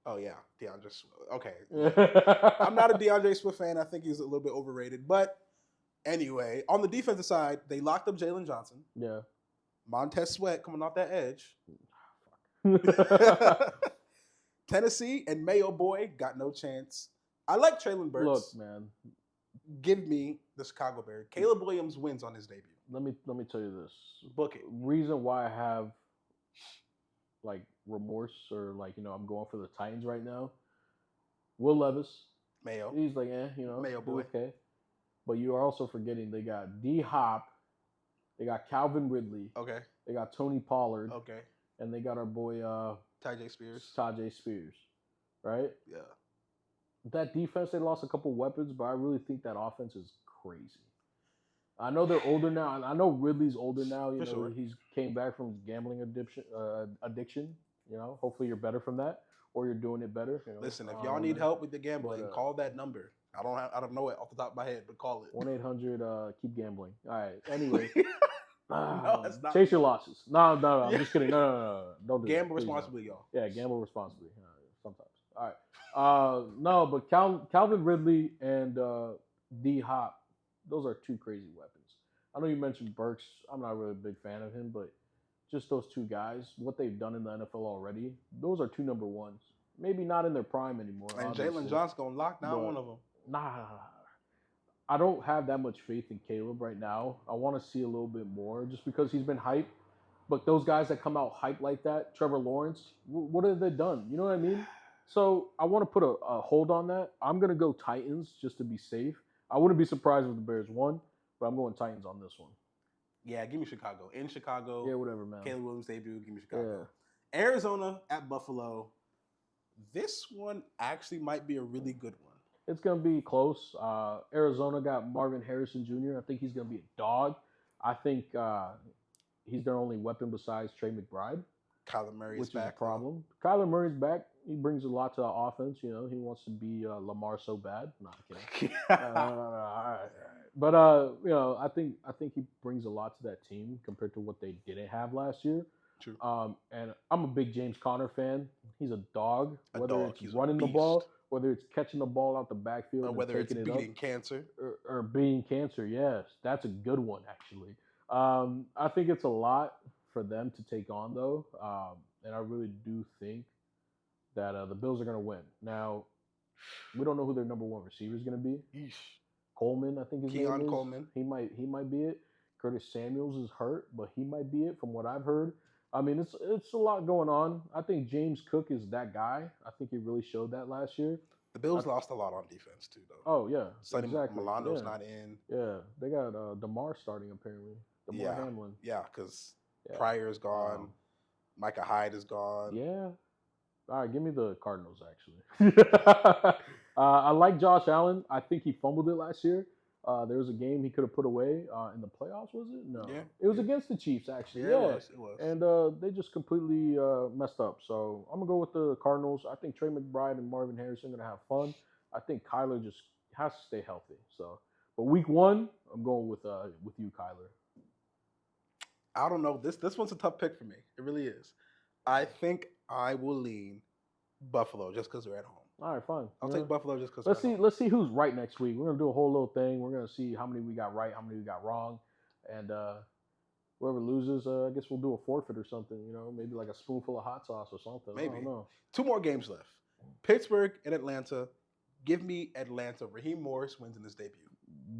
Oh, yeah. DeAndre Swift. Okay. I'm not a DeAndre Swift fan. I think he's a little bit overrated. But anyway, on the defensive side, they locked up Jalen Johnson. Yeah. Montez Sweat coming off that edge. Tennessee and Mayo Boy got no chance. I like Traylon Burks. Look, man. Give me the Chicago Bears. Caleb Williams wins on his debut. Let me tell you this. Book it. Reason why I have like remorse or like, you know, I'm going for the Titans right now. Will Levis. Mayo. He's like, Mayo boy. Okay. But you are also forgetting they got D Hop. They got Calvin Ridley. Okay. They got Tony Pollard. Okay. And they got our boy Tajay Spears. Right? Yeah. That defense, they lost a couple weapons, but I really think that offense is crazy. I know they're older now. I know Ridley's older now. You know, sure. He's came back from his gambling addiction. You know, hopefully you're better from that. or you're doing it better. You know? Listen, if y'all need help with the gambling, but, call that number. I don't know it off the top of my head, but call it. 1-800 keep gambling. All right. Anyway, No, it's not. chase your losses. No, I'm Yeah. just kidding. No. Don't do Gamble that. Please responsibly, don't. y'all. Yeah, gamble responsibly. Sometimes. All right. No, but Calvin Ridley and D Hop, those are two crazy weapons. I know you mentioned Burks. I'm not really a big fan of him, but just those two guys, what they've done in the NFL already, those are two number ones. Maybe not in their prime anymore. And obviously, Jalen Johnson gonna lock down one of them. Nah, I don't have that much faith in Caleb right now. I want to see a little bit more just because he's been hyped. But those guys that come out hyped like that, Trevor Lawrence, what have they done? You know what I mean? So I want to put a hold on that. I'm going to go Titans just to be safe. I wouldn't be surprised if the Bears won, but I'm going Titans on this one. Yeah, give me Chicago. In Chicago. Yeah, whatever, man. Caleb Williams debut. Give me Chicago. Yeah. Arizona at Buffalo. This one actually might be a really good one. It's going to be close. Arizona got Marvin Harrison Jr. I think he's going to be a dog. I think he's their only weapon besides Trey McBride. Kyler Murray's which back. Is a problem. Though. Kyler Murray's back. He brings a lot to the offense. You know, he wants to be Lamar so bad. No, I'm kidding. All right. But you know, I think he brings a lot to that team compared to what they didn't have last year. True. And I'm a big James Conner fan. He's a dog. Whether it's He's running the ball, whether it's catching the ball out the backfield, or whether it's beating up, cancer or beating cancer. Yes, that's a good one actually. I think it's a lot for them to take on though, and I really do think that the Bills are going to win. Now, we don't know who their number one receiver is going to be. Yeesh. Coleman, I think his name is. Coleman. He might be it. Curtis Samuels is hurt, but he might be it from what I've heard. I mean, it's a lot going on. I think James Cook is that guy. I think he really showed that last year. The Bills lost a lot on defense too, though. Oh yeah, Sonny exactly. Milano's not in. Yeah, they got DeMar starting apparently. DeMar Hamlin. Yeah, because Pryor is gone. Micah Hyde is gone. Yeah. All right, give me the Cardinals, actually. I like Josh Allen. I think he fumbled it last year. There was a game he could have put away in the playoffs, was it? No. Yeah. It was against the Chiefs, actually. Yeah, it was. And they just completely messed up. So I'm going to go with the Cardinals. I think Trey McBride and Marvin Harrison are going to have fun. I think Kyler just has to stay healthy. So, but week one, I'm going with you, Kyler. I don't know. This one's a tough pick for me. It really is. I think I will lean Buffalo just because they're at home. All right, fine. I'll take Buffalo just because. Let's see who's right next week. We're gonna do a whole little thing. We're gonna see how many we got right, how many we got wrong, and whoever loses, I guess we'll do a forfeit or something. You know, maybe like a spoonful of hot sauce or something. Maybe. I don't know. 2 more games left. Pittsburgh and Atlanta. Give me Atlanta. Raheem Morris wins in his debut.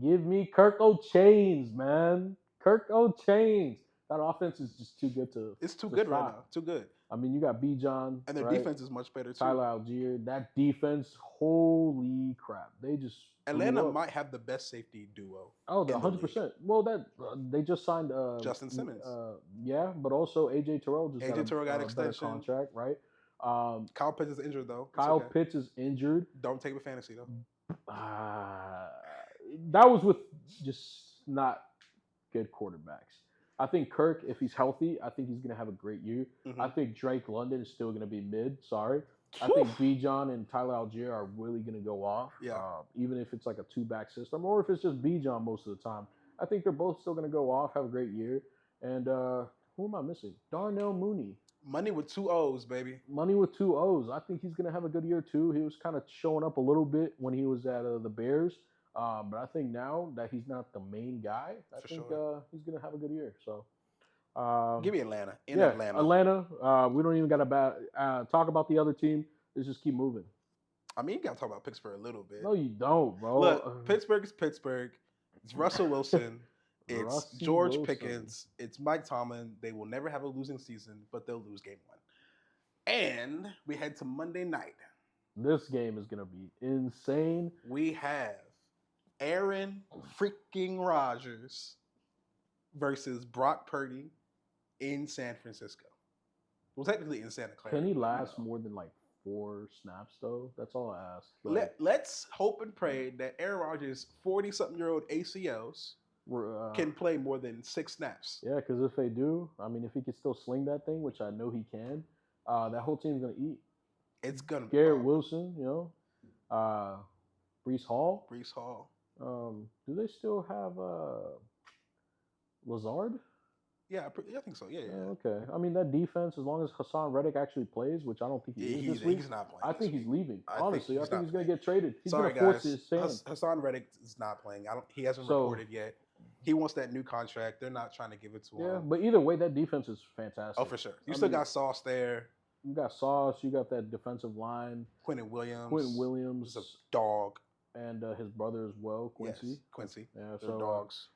Give me Kirk O'Chains, man. Kirk O'Chains. That offense is just too good to. It's too good right now. Too good. I mean, you got Bijan. And their defense is much better too. Tyler Algier. That defense, holy crap. They just. Atlanta might have the best safety duo. Oh, 100%. Well, they just signed Justin Simmons. Yeah, but also AJ Terrell got an extension contract, right? Kyle Pitts is injured though. Kyle Pitts is injured. Don't take it with fantasy though. That was with just not good quarterbacks. I think Kirk, if he's healthy, I think he's going to have a great year. Mm-hmm. I think Drake London is still going to be mid. Sorry. I think Bijan and Tyler Algier are really going to go off. Yeah. Even if it's like a 2-back system or if it's just Bijan most of the time. I think they're both still going to go off, have a great year. And who am I missing? Darnell Mooney. Money with 2 O's, baby. Money with 2 O's. I think he's going to have a good year too. He was kind of showing up a little bit when he was at the Bears. But I think now that he's not the main guy, I think he's going to have a good year. So, give me Atlanta. Atlanta. We don't even got to talk about the other team. Let's just keep moving. I mean, you got to talk about Pittsburgh a little bit. No, you don't, bro. Look, Pittsburgh is Pittsburgh. It's Russell Wilson. It's George Pickens. It's Mike Tomlin. They will never have a losing season, but they'll lose game 1. And we head to Monday night. This game is going to be insane. We have Aaron freaking Rodgers versus Brock Purdy in San Francisco. Well, technically in Santa Clara. Can he last more than like 4 snaps, though? That's all I ask. Let's hope and pray that Aaron Rodgers' 40-something-year-old ACLs can play more than 6 snaps. Yeah, because if they do, I mean, if he can still sling that thing, which I know he can, that whole team's going to eat. It's gonna be Garrett Wilson, you know, Brees Hall. Brees Hall. Do they still have Lazard? Yeah, I think so. Yeah. Okay. I mean, that defense, as long as Hassan Reddick actually plays, which I don't think he is this week, he's not playing. I think he's leaving. Honestly, I think he's going to get traded. He's Sorry, going to force guys. his hand. Hassan Reddick is not playing. He hasn't reported yet. He wants that new contract. They're not trying to give it to him. Yeah, but either way, that defense is fantastic. Oh, for sure. You still got Sauce there. You got Sauce. You got that defensive line. Quentin Williams. is a dog. And his brother as well, Quincy. Yes, Quincy. Yeah, they're dogs.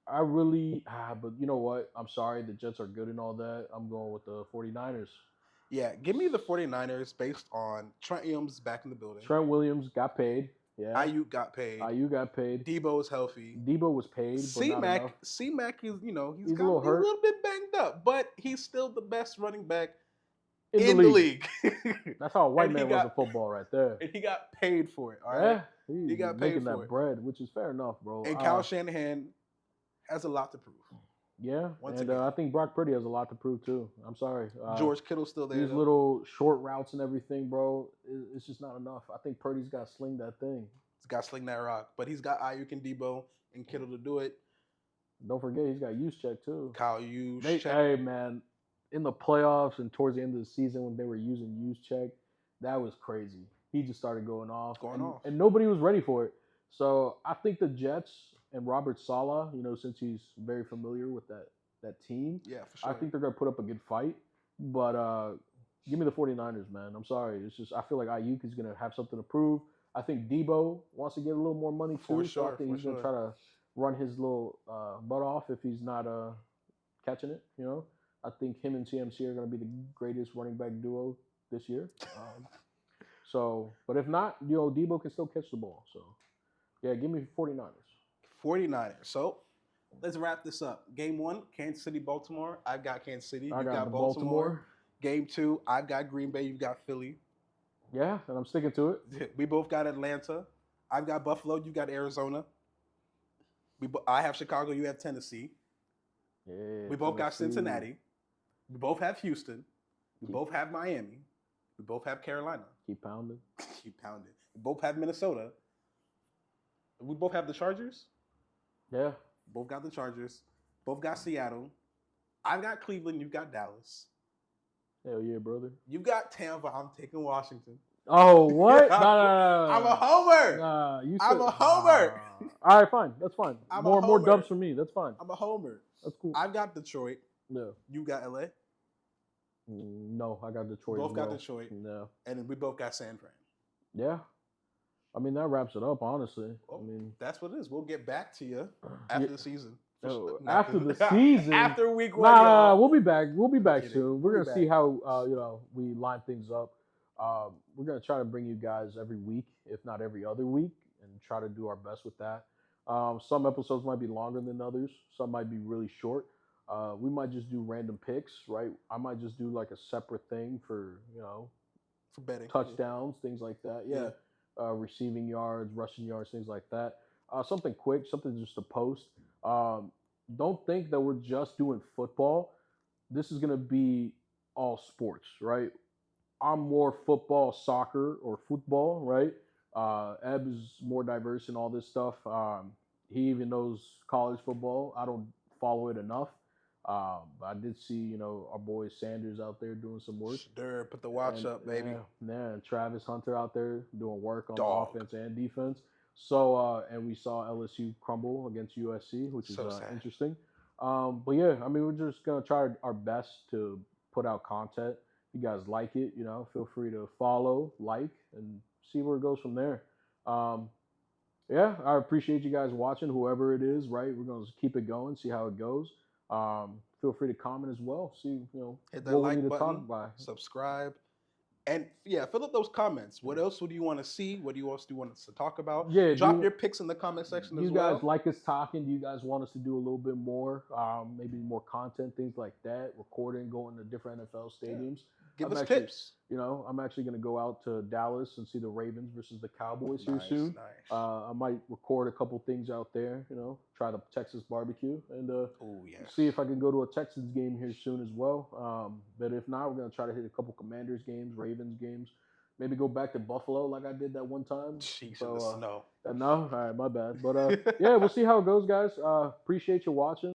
I really, but you know what? I'm sorry. The Jets are good and all that. I'm going with the 49ers. Yeah, give me the 49ers based on Trent Williams back in the building. Trent Williams got paid. Yeah. Ayuk got paid. Debo is healthy. Debo was paid. C-Mac is, he's a little bit banged up, but he's still the best running back in the league. That's how a white man was in football right there. And he got paid for it, all right? Yeah, he got paid making for that it. bread, which is fair enough, bro. And Kyle Shanahan has a lot to prove. Yeah, I think Brock Purdy has a lot to prove too. I'm sorry. George Kittle's still there. These little short routes and everything, bro, it's just not enough. I think Purdy's got to sling that thing. He's got to sling that rock. But he's got Ayuk and Debo and Kittle to do it. Don't forget, he's got Juszczyk too. Kyle Juszczyk. Hey, man, in the playoffs and towards the end of the season when they were using Juszczyk, that was crazy. He just started going off. And nobody was ready for it. So I think the Jets and Robert Saleh, since he's very familiar with that team, yeah, for sure. I think they're going to put up a good fight. But give me the 49ers, man. I'm sorry. It's just I feel like Ayuk is going to have something to prove. I think Debo wants to get a little more money too. So I think he's going to try to run his little butt off if he's not catching it, I think him and CMC are going to be the greatest running back duo this year. But if not, Debo can still catch the ball. So, yeah, give me 49ers. 49ers. So, let's wrap this up. Game 1, Kansas City, Baltimore. I've got Kansas City. You got Baltimore. Game 2, I've got Green Bay. You've got Philly. Yeah, and I'm sticking to it. We both got Atlanta. I've got Buffalo. You got Arizona. I have Chicago. You have Tennessee. Yeah, we both got Cincinnati. We both have Houston. We both have Miami. We both have Carolina. Keep pounding. Keep pounding. We both have Minnesota. We both have the Chargers. Yeah. Both got the Chargers. Both got Seattle. I've got Cleveland. You've got Dallas. Hell yeah, brother. You got Tampa. I'm taking Washington. Oh, what? No. I'm a homer. I'm a homer. All right, fine. That's fine. More homer. dubs for me. That's fine. I'm a homer. That's cool. I've got Detroit. No. You got LA? No, I got Detroit. Both got Detroit. No. And then we both got San Fran. Yeah. I mean, that wraps it up, honestly. Well, that's what it is. We'll get back to you after the season. After the season? After week 1. Nah, we'll be back. We'll be back soon. We're going to see how, we line things up. We're going to try to bring you guys every week, if not every other week, and try to do our best with that. Some episodes might be longer than others. Some might be really short. We might just do random picks, right? I might just do like a separate thing for betting, touchdowns, things like that. Yeah. Receiving yards, rushing yards, things like that. Something quick, something just to post. Don't think that we're just doing football. This is going to be all sports, right? I'm more football, soccer, or football, right? Eb is more diverse in all this stuff. He even knows college football. I don't follow it enough. But I did see, our boy Sanders out there doing some work. Sure, put the watch up, baby. Yeah, and Travis Hunter out there doing work on offense and defense. So, and we saw LSU crumble against USC, which is interesting. But yeah, I mean, we're just going to try our best to put out content. If you guys like it, feel free to follow, like, and see where it goes from there. Yeah, I appreciate you guys watching, whoever it is, right? We're going to keep it going, see how it goes. Feel free to comment as well. See, hit that like button, subscribe, and fill up those comments. What else would you want to see? What else do you want us to talk about? Yeah, drop your picks in the comment section as well. Do you guys like us talking? Do you guys want us to do a little bit more? Maybe more content, things like that. Recording, going to different NFL stadiums. Give us tips. you know, I'm actually going to go out to Dallas and see the Ravens versus the Cowboys here Nice, soon. nice. I might record a couple things out there, you know, try the Texas barbecue and Oh yes. see if I can go to a Texans game here soon as well. But if not, we're going to try to hit a couple Commanders games, Ravens games, maybe go back to Buffalo like I did that one time. She's in the So, snow. no, all right, my bad. But yeah, we'll see how it goes, guys. Appreciate you watching.